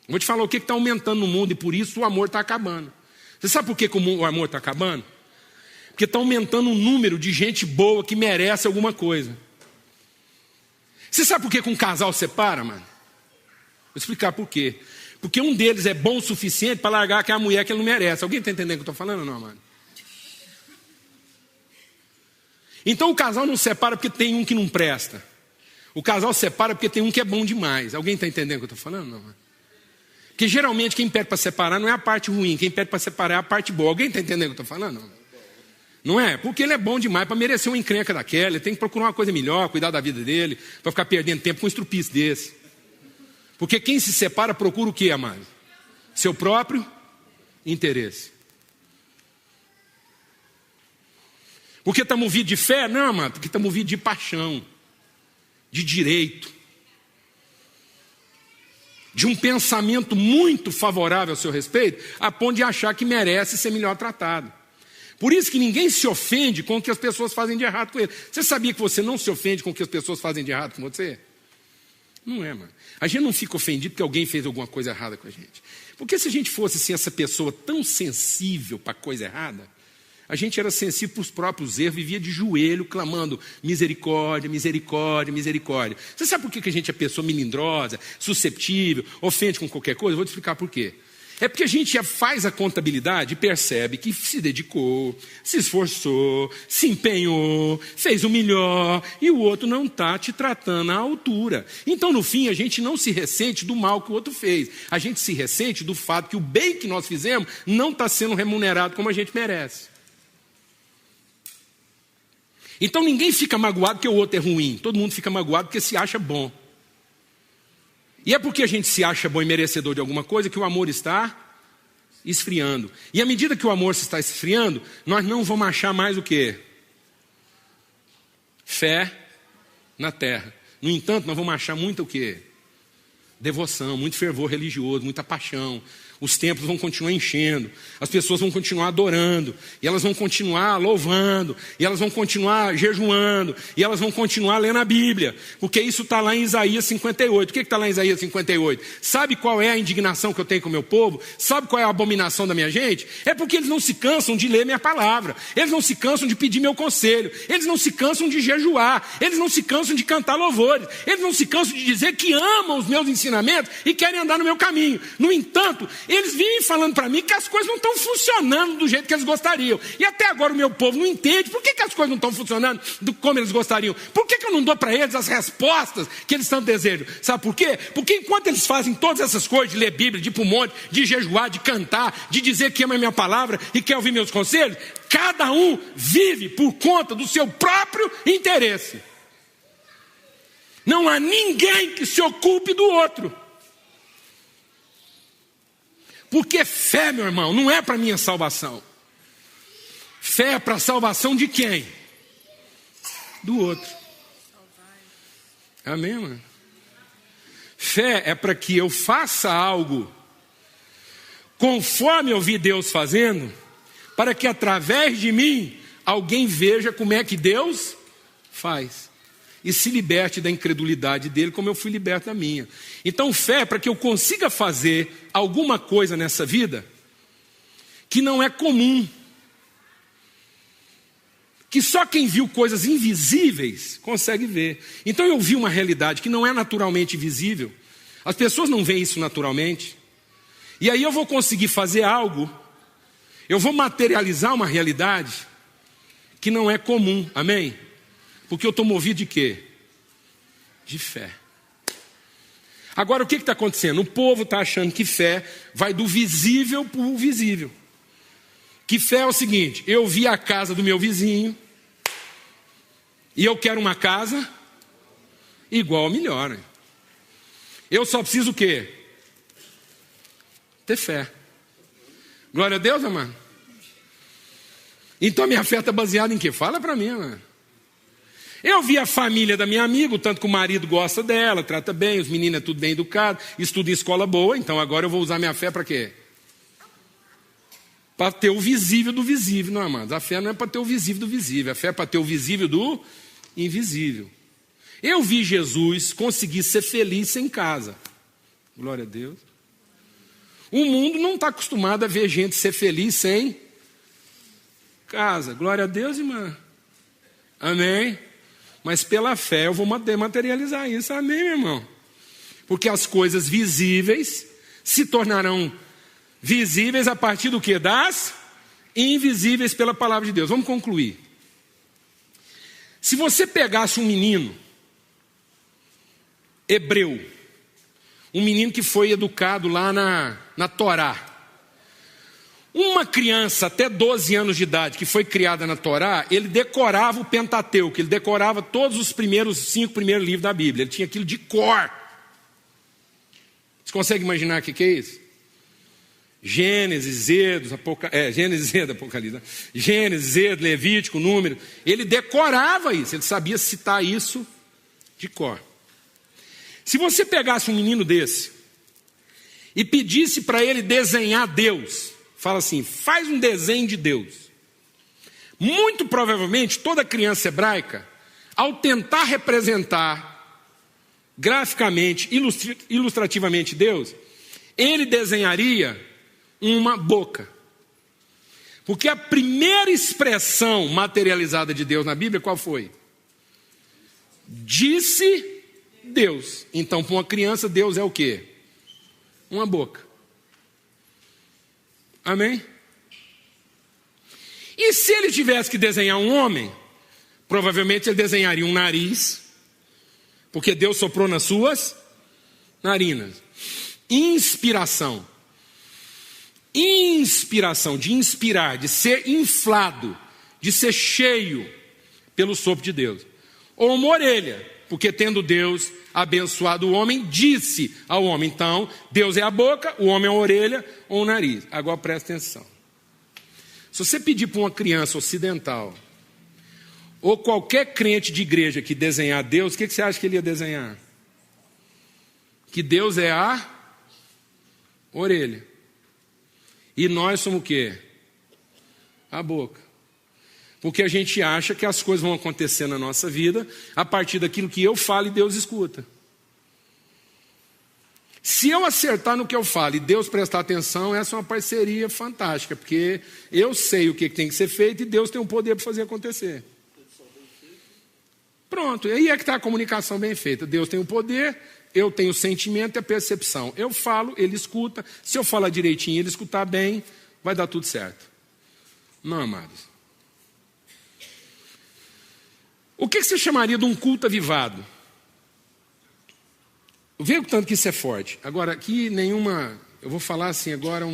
Vou te falar o que está aumentando no mundo e por isso o amor está acabando. Você sabe por que o amor está acabando? Porque está aumentando o número de gente boa que merece alguma coisa. Você sabe por que um casal separa, mano? Vou explicar por quê. Porque um deles é bom o suficiente para largar aquela mulher que ele não merece. Alguém está entendendo o que eu estou falando ou não, mano? Então o casal não separa porque tem um que não presta. O casal separa porque tem um que é bom demais. Alguém está entendendo o que eu estou falando? Não, mano? Porque geralmente quem pede para separar não é a parte ruim. Quem pede para separar é a parte boa. Alguém está entendendo o que eu estou falando? Não é? Porque ele é bom demais para merecer uma encrenca daquela. Ele tem que procurar uma coisa melhor, cuidar da vida dele, para ficar perdendo tempo com um estrupice desse. Porque quem se separa procura o quê, amado? Seu próprio interesse. Porque está movido de fé? Não, amado, porque está movido de paixão, de direito, de um pensamento muito favorável ao seu respeito, a ponto de achar que merece ser melhor tratado. Por isso que ninguém se ofende com o que as pessoas fazem de errado com ele. Você sabia que você não se ofende com o que as pessoas fazem de errado com você? Não é, mano. A gente não fica ofendido porque alguém fez alguma coisa errada com a gente. Porque se a gente fosse assim, essa pessoa tão sensível para coisa errada, a gente era sensível para os próprios erros, vivia de joelho, clamando misericórdia, misericórdia, misericórdia. Você sabe por que a gente é pessoa melindrosa, susceptível, ofende com qualquer coisa? Eu vou te explicar por quê. É porque a gente já faz a contabilidade e percebe que se dedicou, se esforçou, se empenhou, fez o melhor e o outro não está te tratando à altura. Então, no fim, a gente não se ressente do mal que o outro fez. A gente se ressente do fato que o bem que nós fizemos não está sendo remunerado como a gente merece. Então, ninguém fica magoado porque o outro é ruim. Todo mundo fica magoado porque se acha bom. E é porque a gente se acha bom e merecedor de alguma coisa que o amor está esfriando. E à medida que o amor se está esfriando, nós não vamos achar mais o quê? Fé na terra. No entanto, nós vamos achar muito o quê? Devoção, muito fervor religioso, muita paixão. Os templos vão continuar enchendo, as pessoas vão continuar adorando, e elas vão continuar louvando, e elas vão continuar jejuando, e elas vão continuar lendo a Bíblia, porque isso está lá em Isaías 58. O que está lá em Isaías 58? Sabe qual é a indignação que eu tenho com o meu povo? Sabe qual é a abominação da minha gente? É porque eles não se cansam de ler minha palavra, eles não se cansam de pedir meu conselho, eles não se cansam de jejuar, eles não se cansam de cantar louvores, eles não se cansam de dizer que amam os meus ensinamentos e querem andar no meu caminho. No entanto, eles vêm falando para mim que as coisas não estão funcionando do jeito que eles gostariam. E até agora o meu povo não entende por que as coisas não estão funcionando como eles gostariam. Por que eu não dou para eles as respostas que eles tanto desejam? Sabe por quê? Porque enquanto eles fazem todas essas coisas, de ler Bíblia, de ir para o monte, de jejuar, de cantar, de dizer que ama a minha palavra e quer ouvir meus conselhos, cada um vive por conta do seu próprio interesse. Não há ninguém que se ocupe do outro. Porque fé, meu irmão, não é para minha salvação. Fé é para a salvação de quem? Do outro. Amém, mano? Fé é para que eu faça algo conforme eu vi Deus fazendo, para que através de mim alguém veja como é que Deus faz e se liberte da incredulidade dele, como eu fui liberto da minha. Então, fé é para que eu consiga fazer alguma coisa nessa vida que não é comum, que só quem viu coisas invisíveis consegue ver. Então, eu vi uma realidade que não é naturalmente visível, as pessoas não veem isso naturalmente, e aí eu vou conseguir fazer algo, eu vou materializar uma realidade que não é comum, amém? Porque eu estou movido de quê? De fé. Agora, o que está acontecendo? O povo está achando que fé vai do visível para o visível. Que fé é o seguinte: eu vi a casa do meu vizinho, E eu quero uma casa igual ou melhor. Né? Eu só preciso o quê? Ter fé. Glória a Deus, amado. Então a minha fé está baseada em quê? Fala para mim, amado. Eu vi a família da minha amiga, o tanto que o marido gosta dela, trata bem, os meninos é tudo bem educado, estuda em escola boa, então agora eu vou usar minha fé para quê? Para ter o visível do visível, não, amados. A fé não é para ter o visível do visível, a fé é para ter o visível do invisível. Eu vi Jesus conseguir ser feliz sem casa. Glória a Deus. O mundo não está acostumado a ver gente ser feliz sem casa. Glória a Deus, irmã. Amém. Mas pela fé eu vou materializar isso. Amém, meu irmão. Porque as coisas visíveis se tornarão visíveis a partir do que? Das invisíveis pela palavra de Deus. Vamos concluir. Se você pegasse um menino hebreu, um menino que foi educado lá na Torá, uma criança até 12 anos de idade que foi criada na Torá, ele decorava o Pentateuco, ele decorava todos os 5 primeiros livros da Bíblia, ele tinha aquilo de cor. Você consegue imaginar o que é isso? Gênesis, Êxodo, Apocalipse, Gênesis, Êxodo, Levítico, Número. Ele decorava isso, ele sabia citar isso de cor. Se você pegasse um menino desse e pedisse para ele desenhar Deus, fala assim, faz um desenho de Deus. Muito provavelmente toda criança hebraica, ao tentar representar graficamente, ilustrativamente Deus, ele desenharia uma boca. Porque a primeira expressão materializada de Deus na Bíblia, qual foi? Disse Deus. Então, para uma criança, Deus é o quê? Uma boca. Amém? E se ele tivesse que desenhar um homem, provavelmente ele desenharia um nariz, porque Deus soprou nas suas narinas. Inspiração. Inspiração, de inspirar, de ser inflado, de ser cheio pelo sopro de Deus. Ou uma orelha, porque tendo Deus abençoado o homem, disse ao homem. Então, Deus é a boca, o homem é a orelha ou o nariz. Agora presta atenção. Se você pedir para uma criança ocidental, ou qualquer crente de igreja que desenhar Deus, o que você acha que ele ia desenhar? Que Deus é a orelha. E nós somos o quê? A boca. Porque a gente acha que as coisas vão acontecer na nossa vida a partir daquilo que eu falo e Deus escuta. Se eu acertar no que eu falo e Deus prestar atenção, essa é uma parceria fantástica, porque eu sei o que tem que ser feito e Deus tem o poder para fazer acontecer. Pronto, aí é que está a comunicação bem feita. Deus tem o poder, eu tenho o sentimento e a percepção. Eu falo, ele escuta. Se eu falar direitinho e ele escutar bem, vai dar tudo certo. Não, amados. O que você chamaria de um culto avivado? Vê o tanto que isso é forte. Agora, aqui nenhuma... Eu vou falar assim agora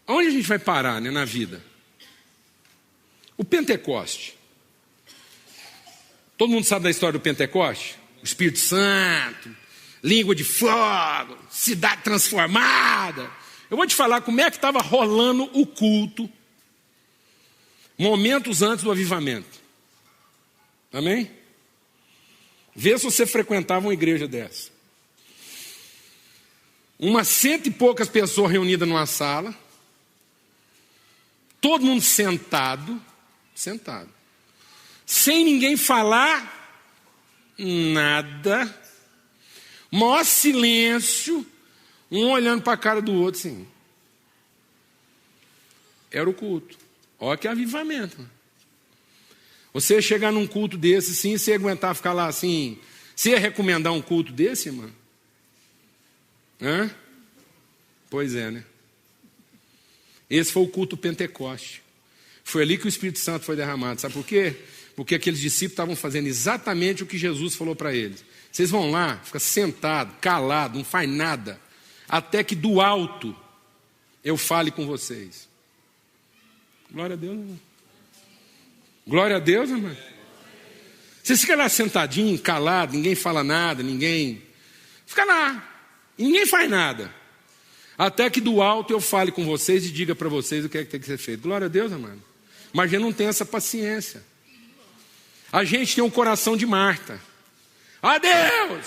Onde a gente vai parar, né, na vida? O Pentecoste. Todo mundo sabe da história do Pentecoste? O Espírito Santo, língua de fogo, cidade transformada. Eu vou te falar como é que estava rolando o culto momentos antes do avivamento. Amém? Vê se você frequentava uma igreja dessa. Umas 100 e poucas pessoas reunidas numa sala. Todo mundo sentado. Sem ninguém falar nada. Maior silêncio. Um olhando para a cara do outro assim. Era o culto. Olha que avivamento. Você ia chegar num culto desse, sim, você ia aguentar ficar lá assim. Você ia recomendar um culto desse, irmão? Hã? Pois é, né? Esse foi o culto Pentecoste. Foi ali que o Espírito Santo foi derramado. Sabe por quê? Porque aqueles discípulos estavam fazendo exatamente o que Jesus falou para eles. Vocês vão lá, fica sentado, calado, não faz nada, até que do alto eu fale com vocês. Glória a Deus, irmão. Glória a Deus, irmão. Você fica lá sentadinho, calado, ninguém fala nada, ninguém... Fica lá, e ninguém faz nada. Até que do alto eu fale com vocês e diga para vocês o que é que tem que ser feito. Glória a Deus, amado. Mas a gente não tem essa paciência. A gente tem um coração de Marta. Ah, Deus,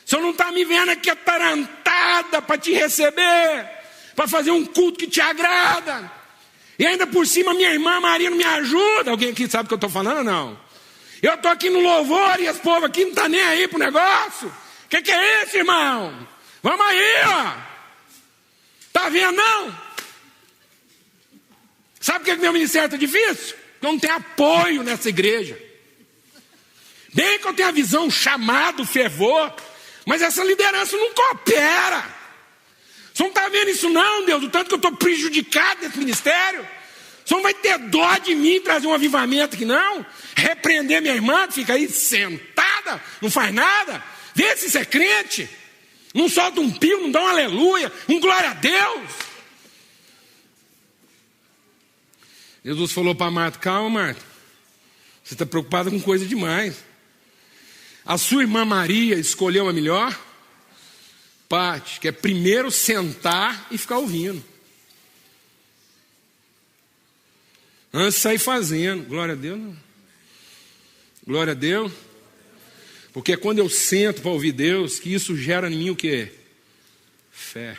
o Senhor não está me vendo aqui atarantada para te receber, para fazer um culto que te agrada. E ainda por cima minha irmã Maria não me ajuda. Alguém aqui sabe o que eu estou falando ou não? Eu estou aqui no louvor e esse povo aqui não está nem aí para o negócio. O que é isso, irmão? Vamos aí, ó. Está vendo, não? Sabe por que meu ministério está difícil? Porque eu não tenho apoio nessa igreja. Bem que eu tenho a visão, chamado, fervor, mas essa liderança não coopera. Você não está vendo isso não, Deus? O tanto que eu estou prejudicado nesse ministério. Você não vai ter dó de mim trazer um avivamento aqui não? Repreender minha irmã que fica aí sentada, não faz nada? Vê se você é crente. Não solta um pio, não dá um aleluia, um glória a Deus. Jesus falou para Marta: calma, Marta, você está preocupada com coisa demais. A sua irmã Maria escolheu a melhor parte, que é primeiro sentar e ficar ouvindo, antes de sair fazendo. Glória a Deus, não. Glória a Deus. Porque é quando eu sento para ouvir Deus que isso gera em mim o quê? Fé.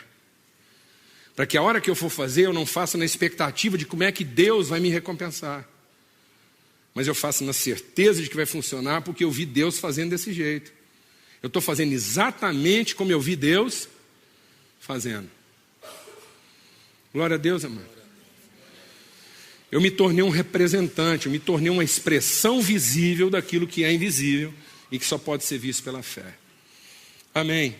Para que a hora que eu for fazer, eu não faça na expectativa de como é que Deus vai me recompensar. Mas eu faço na certeza de que vai funcionar, porque eu vi Deus fazendo desse jeito. Eu estou fazendo exatamente como eu vi Deus fazendo. Glória a Deus, amado. Eu me tornei um representante, eu me tornei uma expressão visível daquilo que é invisível e que só pode ser visto pela fé. Amém.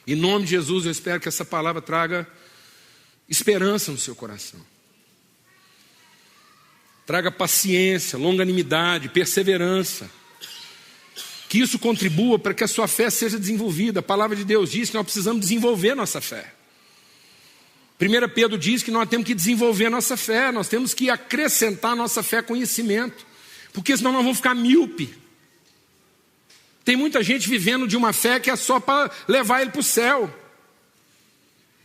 Em nome de Jesus, eu espero que essa palavra traga esperança no seu coração. Traga paciência, longanimidade, perseverança. Que isso contribua para que a sua fé seja desenvolvida. A palavra de Deus diz que nós precisamos desenvolver nossa fé. 1 Pedro diz que nós temos que desenvolver nossa fé, nós temos que acrescentar nossa fé conhecimento, porque senão nós vamos ficar míope. Tem muita gente vivendo de uma fé que é só para levar ele para o céu.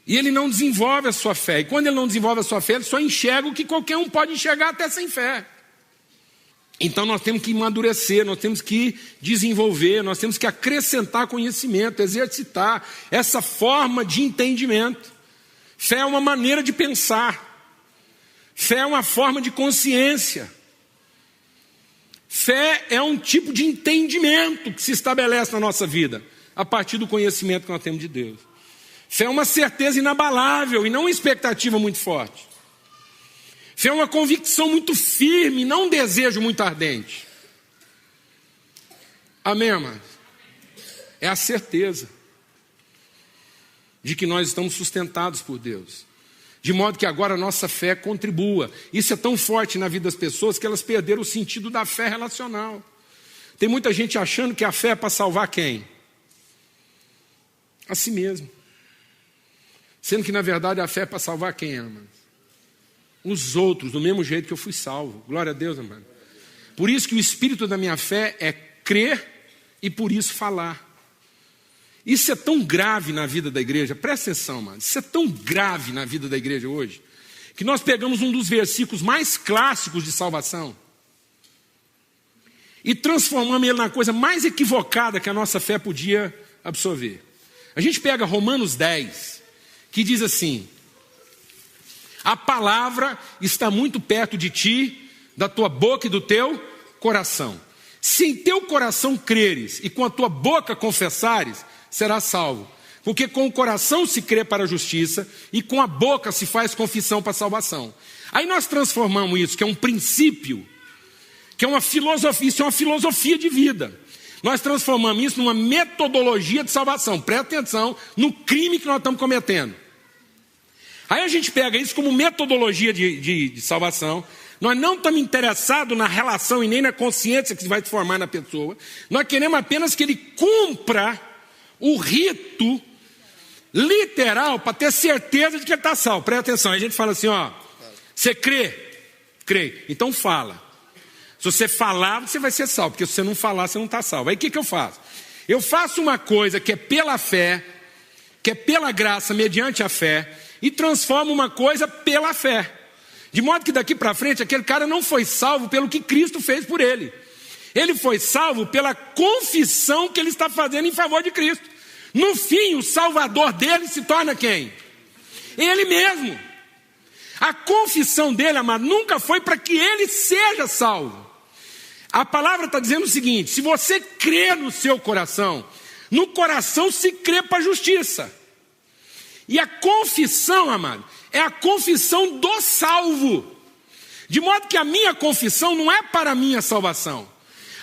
E ele não desenvolve a sua fé. E quando ele não desenvolve a sua fé, ele só enxerga o que qualquer um pode enxergar até sem fé. Então nós temos que amadurecer, nós temos que desenvolver, nós temos que acrescentar conhecimento, exercitar essa forma de entendimento. Fé é uma maneira de pensar. Fé é uma forma de consciência. Fé é um tipo de entendimento que se estabelece na nossa vida, a partir do conhecimento que nós temos de Deus. Fé é uma certeza inabalável e não uma expectativa muito forte. Fé é uma convicção muito firme, não um desejo muito ardente. Amém, amados? É a certeza de que nós estamos sustentados por Deus, de modo que agora a nossa fé contribua. Isso é tão forte na vida das pessoas que elas perderam o sentido da fé relacional. Tem muita gente achando que a fé é para salvar quem? A si mesmo. Sendo que na verdade a fé é para salvar quem, amado? Os outros, do mesmo jeito que eu fui salvo. Glória a Deus, amado. Por isso que o espírito da minha fé é crer e por isso falar. Isso é tão grave na vida da igreja, presta atenção, mano. Isso é tão grave na vida da igreja hoje, que nós pegamos um dos versículos mais clássicos de salvação e transformamos ele na coisa mais equivocada que a nossa fé podia absorver. A gente pega Romanos 10, que diz assim: a palavra está muito perto de ti, da tua boca e do teu coração. Se em teu coração creres e com a tua boca confessares, será salvo. Porque com o coração se crê para a justiça e com a boca se faz confissão para a salvação. Aí nós transformamos isso, que é um princípio, que é uma filosofia, isso é uma filosofia de vida. Nós transformamos isso numa metodologia de salvação. Presta atenção no crime que nós estamos cometendo. Aí a gente pega isso como metodologia de salvação. Nós não estamos interessados na relação e nem na consciência que vai se formar na pessoa. Nós queremos apenas que ele cumpra o rito literal para ter certeza de que ele está salvo. Presta atenção, a gente fala assim, ó, você crê? Crê, então fala. Se você falar, você vai ser salvo, porque se você não falar, você não está salvo. Aí o que eu faço? Eu faço uma coisa que é pela fé, que é pela graça, mediante a fé, e transformo uma coisa pela fé. De modo que daqui para frente, aquele cara não foi salvo pelo que Cristo fez por ele. Ele foi salvo pela confissão que ele está fazendo em favor de Cristo. No fim, o salvador dele se torna quem? Ele mesmo. A confissão dele, amado, nunca foi para que ele seja salvo. A palavra está dizendo o seguinte: se você crê no seu coração, no coração se crê para a justiça. E a confissão, amado, é a confissão do salvo. De modo que a minha confissão não é para a minha salvação.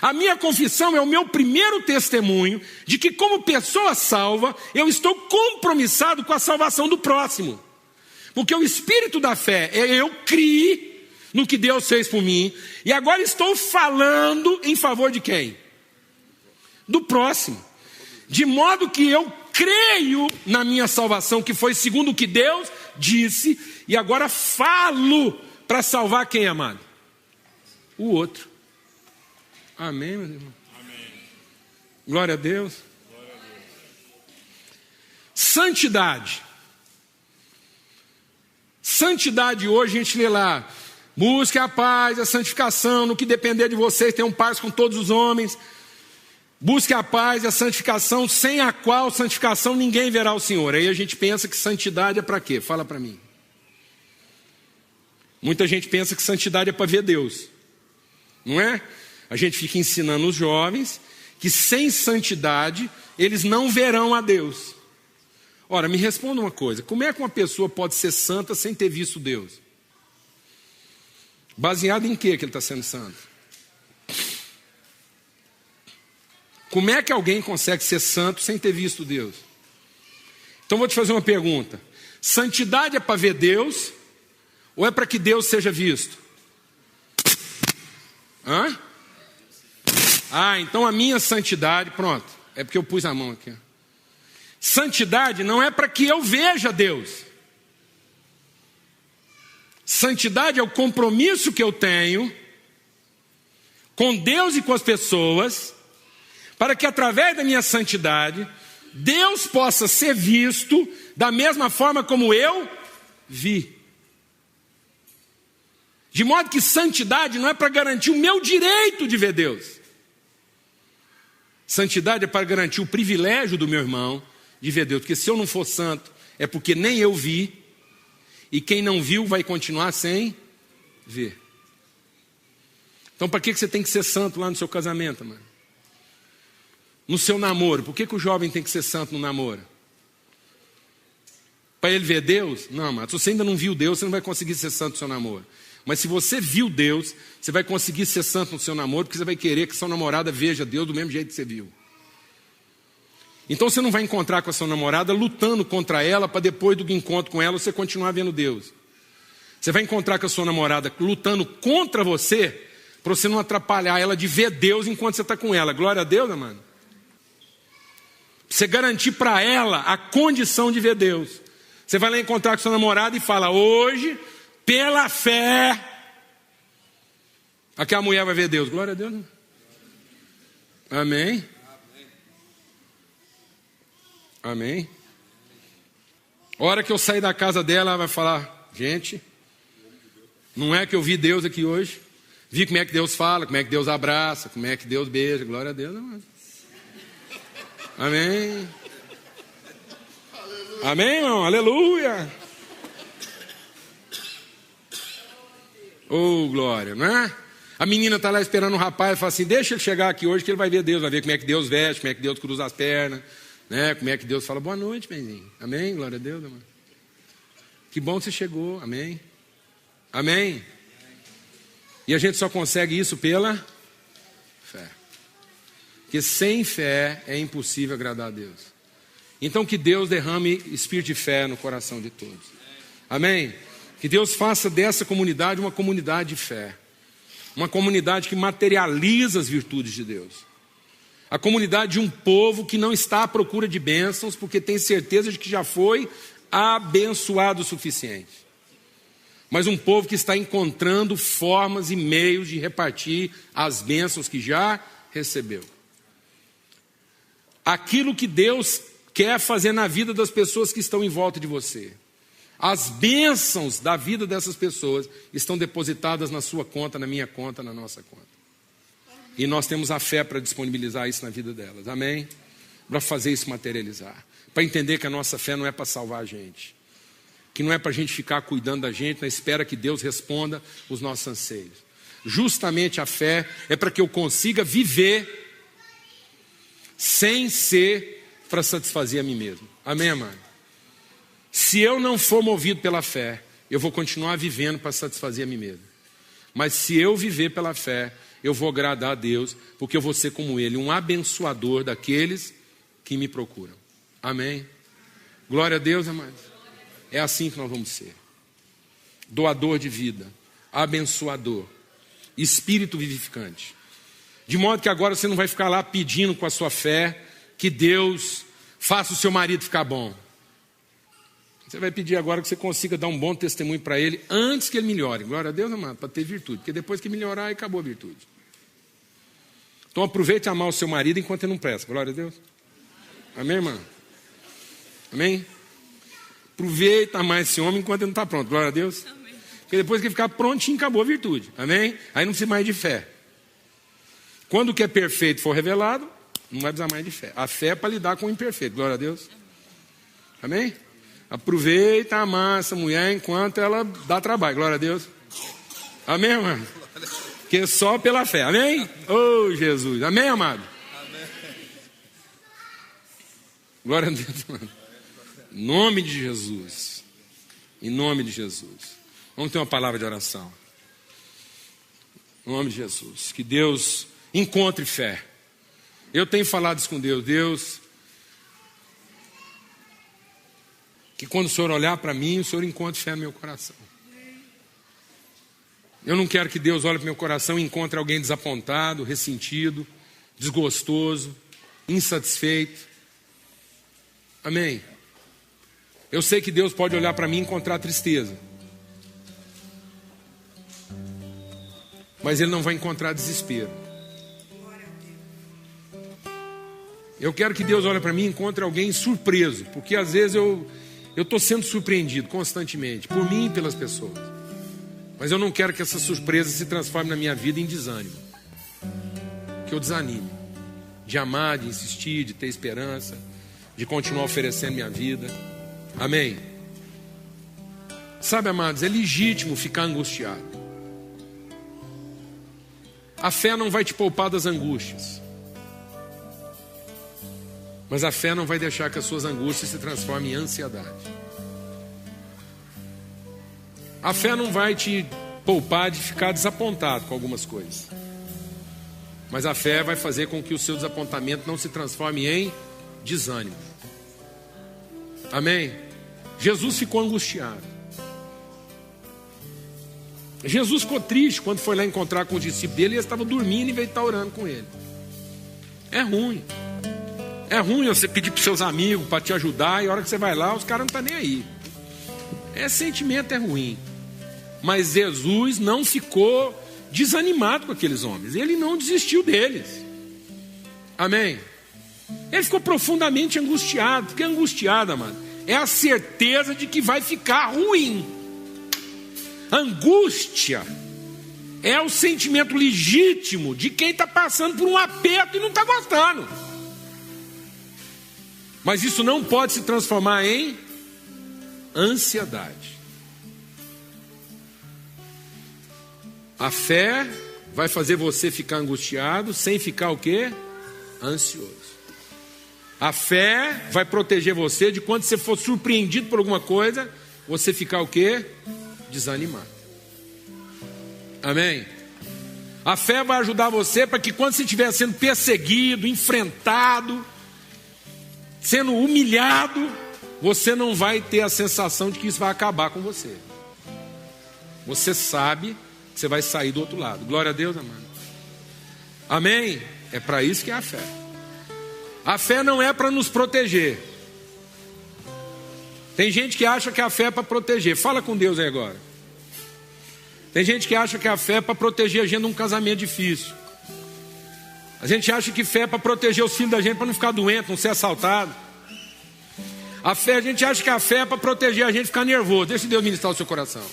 A minha confissão é o meu primeiro testemunho de que, como pessoa salva, eu estou compromissado com a salvação do próximo. Porque o espírito da fé é eu criei no que Deus fez por mim, e agora estou falando em favor de quem? Do próximo. De modo que eu creio na minha salvação, que foi segundo o que Deus disse, e agora falo para salvar quem, amado? O outro. Amém, meu irmão? Amém. Glória a Deus. Glória a Deus. Santidade. Santidade hoje a gente lê lá: busque a paz, a santificação, no que depender de vocês, tenham paz com todos os homens. Busque a paz e a santificação, sem a qual santificação ninguém verá o Senhor. Aí a gente pensa que santidade é para quê? Fala para mim. Muita gente pensa que santidade é para ver Deus. Não é? A gente fica ensinando os jovens que sem santidade eles não verão a Deus. Ora, me responda uma coisa: como é que uma pessoa pode ser santa sem ter visto Deus? Baseado em que ele está sendo santo? Como é que alguém consegue ser santo sem ter visto Deus? Então vou te fazer uma pergunta: santidade é para ver Deus ou é para que Deus seja visto? Hã? Então a minha santidade, pronto, é porque eu pus a mão aqui. Santidade não é para que eu veja Deus. Santidade é o compromisso que eu tenho com Deus e com as pessoas, para que através da minha santidade, Deus possa ser visto da mesma forma como eu vi. De modo que santidade não é para garantir o meu direito de ver Deus. Santidade é para garantir o privilégio do meu irmão de ver Deus. Porque se eu não for santo, é porque nem eu vi, e quem não viu vai continuar sem ver. Então para que você tem que ser santo lá no seu casamento, mano? No seu namoro, por que o jovem tem que ser santo no namoro? Para ele ver Deus? Não, mas se você ainda não viu Deus, você não vai conseguir ser santo no seu namoro. Mas se você viu Deus, você vai conseguir ser santo no seu namoro, porque você vai querer que sua namorada veja Deus do mesmo jeito que você viu. Então você não vai encontrar com a sua namorada lutando contra ela, para depois do encontro com ela você continuar vendo Deus. Você vai encontrar com a sua namorada lutando contra você, para você não atrapalhar ela de ver Deus enquanto você está com ela. Glória a Deus, né, mano? Você garantir para ela a condição de ver Deus. Você vai lá encontrar com sua namorada e fala: hoje, pela fé, aquela mulher vai ver Deus. Glória a Deus, né? Amém. Amém. A hora que eu sair da casa dela, ela vai falar: gente, não é que eu vi Deus aqui hoje? Vi como é que Deus fala, como é que Deus abraça, como é que Deus beija. Glória a Deus, né, mano? Amém. Amém, irmão? Aleluia. Oh, glória, né? A menina está lá esperando o rapaz e fala assim: deixa ele chegar aqui hoje que ele vai ver Deus, vai ver como é que Deus veste, como é que Deus cruza as pernas, né? Como é que Deus fala boa noite, benzinho. Amém? Glória a Deus, irmão. Que bom que você chegou. Amém. Amém. E a gente só consegue isso pela fé. Porque sem fé é impossível agradar a Deus. Então que Deus derrame espírito de fé no coração de todos. Amém? Que Deus faça dessa comunidade uma comunidade de fé. Uma comunidade que materializa as virtudes de Deus. A comunidade de um povo que não está à procura de bênçãos, porque tem certeza de que já foi abençoado o suficiente. mas um povo que está encontrando formas e meios de repartir as bênçãos que já recebeu. Aquilo que Deus quer fazer na vida das pessoas que estão em volta de você. As bênçãos da vida dessas pessoas estão depositadas na sua conta, na minha conta, na nossa conta. E nós temos a fé para disponibilizar isso na vida delas. Amém? Para fazer isso materializar. Para entender que a nossa fé não é para salvar a gente. Que não é para a gente ficar cuidando da gente na espera que Deus responda os nossos anseios. Justamente a fé é para que eu consiga viver sem ser para satisfazer a mim mesmo. Amém, amado? Se eu não for movido pela fé, eu vou continuar vivendo para satisfazer a mim mesmo. Mas se eu viver pela fé, eu vou agradar a Deus, porque eu vou ser como Ele, um abençoador daqueles que me procuram. Amém? Glória a Deus, amados. É assim que nós vamos ser. Doador de vida, abençoador, espírito vivificante. De modo que agora você não vai ficar lá pedindo com a sua fé que Deus faça o seu marido ficar bom. Você vai pedir agora que você consiga dar um bom testemunho para ele antes que ele melhore. Glória a Deus, amado, para ter virtude. Porque depois que melhorar, acabou a virtude. Então aproveite a amar o seu marido enquanto ele não presta. Glória a Deus. Amém, irmão? Amém? Aproveita a amar esse homem enquanto ele não está pronto. Glória a Deus. Amém. Porque depois que ele ficar prontinho, acabou a virtude. Amém? Aí não precisa mais de fé. Quando o que é perfeito for revelado, não vai precisar mais de fé. A fé é para lidar com o imperfeito. Glória a Deus. Amém? Aproveita a amar essa mulher enquanto ela dá trabalho. Glória a Deus. Amém, irmão? Que é só pela fé. Amém? Oh, Jesus. Amém, amado? Amém. Glória a Deus, mano. Em nome de Jesus. Em nome de Jesus. Vamos ter uma palavra de oração. Em nome de Jesus. Que Deus encontre fé. Eu tenho falado isso com Deus. Deus, que quando o Senhor olhar para mim, o Senhor encontre fé no meu coração. Eu não quero que Deus olhe para o meu coração e encontre alguém desapontado, ressentido, desgostoso, insatisfeito. Amém? Eu sei que Deus pode olhar para mim e encontrar tristeza. Mas Ele não vai encontrar desespero. Eu quero que Deus olhe para mim e encontre alguém surpreso. Porque às vezes eu estou sendo surpreendido constantemente, por mim e pelas pessoas. Mas eu não quero que essa surpresa se transforme na minha vida em desânimo. Que eu desanime. De amar, de insistir, de ter esperança, de continuar oferecendo minha vida. Amém? Sabe, amados, é legítimo ficar angustiado. A fé não vai te poupar das angústias. Mas a fé não vai deixar que as suas angústias se transformem em ansiedade. A fé não vai te poupar de ficar desapontado com algumas coisas. Mas a fé vai fazer com que o seu desapontamento não se transforme em desânimo. Amém? Jesus ficou angustiado. Jesus ficou triste quando foi lá encontrar com os discípulos dele e eles estavam dormindo e veio estar orando com ele. É ruim. É ruim você pedir para os seus amigos para te ajudar e a hora que você vai lá, os caras não estão nem aí. Sentimento é ruim. Mas Jesus não ficou desanimado com aqueles homens. Ele não desistiu deles. Amém? Ele ficou profundamente angustiado. Porque angustiado, mano, é a certeza de que vai ficar ruim. Angústia é o sentimento legítimo de quem está passando por um aperto e não está gostando. Mas isso não pode se transformar em ansiedade. A fé vai fazer você ficar angustiado sem ficar o quê? Ansioso. A fé vai proteger você de quando você for surpreendido por alguma coisa, você ficar o quê? Desanimado. Amém? A fé vai ajudar você para que quando você estiver sendo perseguido, enfrentado, sendo humilhado, você não vai ter a sensação de que isso vai acabar com você. Você sabe que você vai sair do outro lado. Glória a Deus, amado. Amém? É para isso que é a fé. A fé não é para nos proteger. Tem gente que acha que a fé é para proteger. Fala com Deus aí agora. Tem gente que acha que a fé é para proteger a gente de um casamento difícil. A gente acha que fé é para proteger os filhos da gente, para não ficar doente, não ser assaltado. A gente acha que a fé é para proteger a gente de ficar nervoso. Deixa Deus ministrar o seu coração.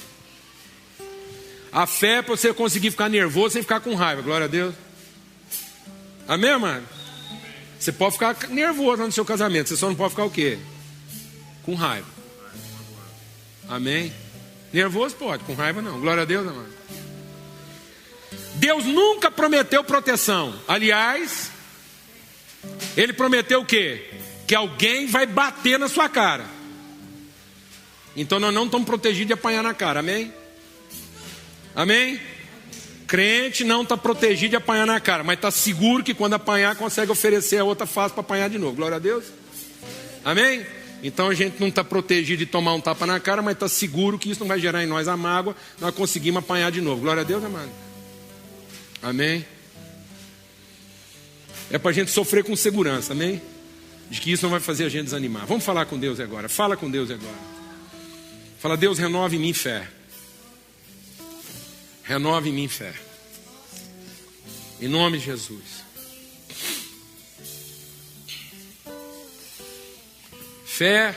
A fé é para você conseguir ficar nervoso sem ficar com raiva. Glória a Deus. Amém, mano? Você pode ficar nervoso no seu casamento. Você só não pode ficar o quê? Com raiva. Amém? Nervoso pode, com raiva não. Glória a Deus, amado. Deus nunca prometeu proteção. Aliás, Ele prometeu o quê? Que alguém vai bater na sua cara. Então nós não estamos protegidos de apanhar na cara. Amém? Amém? Crente não está protegido de apanhar na cara, mas está seguro que quando apanhar consegue oferecer a outra face para apanhar de novo. Glória a Deus. Amém? Então a gente não está protegido de tomar um tapa na cara, mas está seguro que isso não vai gerar em nós a mágoa. Nós conseguimos apanhar de novo. Glória a Deus, amado. Amém? É para a gente sofrer com segurança, amém? De que isso não vai fazer a gente desanimar. Vamos falar com Deus agora. Fala com Deus agora. Fala, Deus, renove em mim fé. Renove em mim fé. Em nome de Jesus. Fé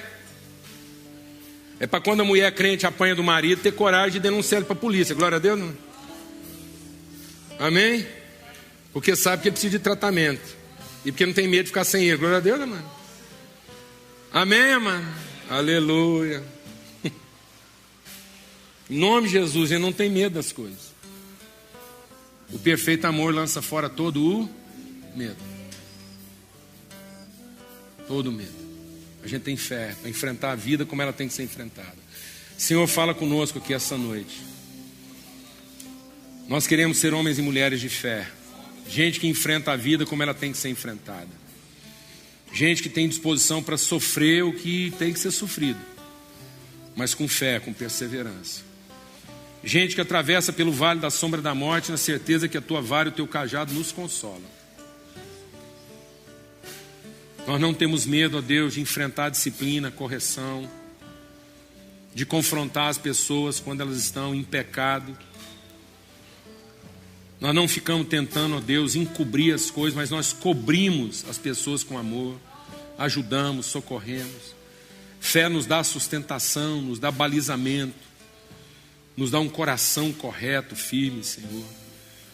é para quando a mulher crente apanha do marido ter coragem de denunciar ele para a polícia. Glória a Deus, não? Amém? Porque sabe que ele precisa de tratamento. E porque não tem medo de ficar sem ele. Glória a Deus, mano. Amém, mano? Aleluia. Em nome de Jesus, ele não tem medo das coisas. O perfeito amor lança fora todo o medo. Todo medo. A gente tem fé para enfrentar a vida como ela tem que ser enfrentada. Senhor, fala conosco aqui essa noite. Nós queremos ser homens e mulheres de fé. Gente que enfrenta a vida como ela tem que ser enfrentada. Gente que tem disposição para sofrer o que tem que ser sofrido. Mas com fé, com perseverança. Gente que atravessa pelo vale da sombra da morte na certeza que a tua vara e o teu cajado nos consolam. Nós não temos medo, ó Deus, de enfrentar a disciplina, a correção, de confrontar as pessoas quando elas estão em pecado. Nós não ficamos tentando, ó Deus, encobrir as coisas, mas nós cobrimos as pessoas com amor, ajudamos, socorremos. Fé nos dá sustentação, nos dá balizamento, nos dá um coração correto, firme, Senhor.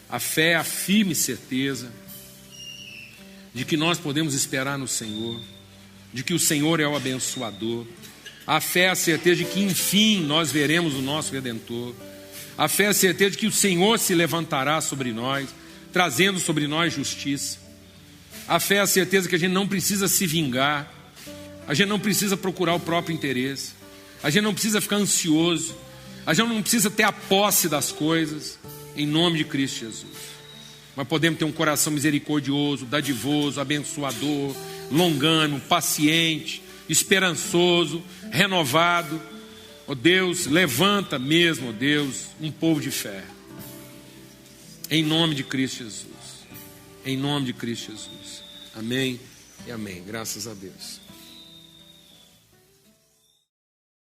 A fé é a firme certeza de que nós podemos esperar no Senhor, de que o Senhor é o abençoador. A fé é a certeza de que, enfim, nós veremos o nosso Redentor. A fé é a certeza de que o Senhor se levantará sobre nós, trazendo sobre nós justiça. A fé é a certeza que a gente não precisa se vingar, a gente não precisa procurar o próprio interesse, a gente não precisa ficar ansioso, a gente não precisa ter a posse das coisas, em nome de Cristo Jesus. Mas podemos ter um coração misericordioso, dadivoso, abençoador, longânimo, paciente, esperançoso, renovado. Ó Deus, levanta mesmo, ó Deus, um povo de fé. Em nome de Cristo Jesus. Em nome de Cristo Jesus. Amém e amém. Graças a Deus.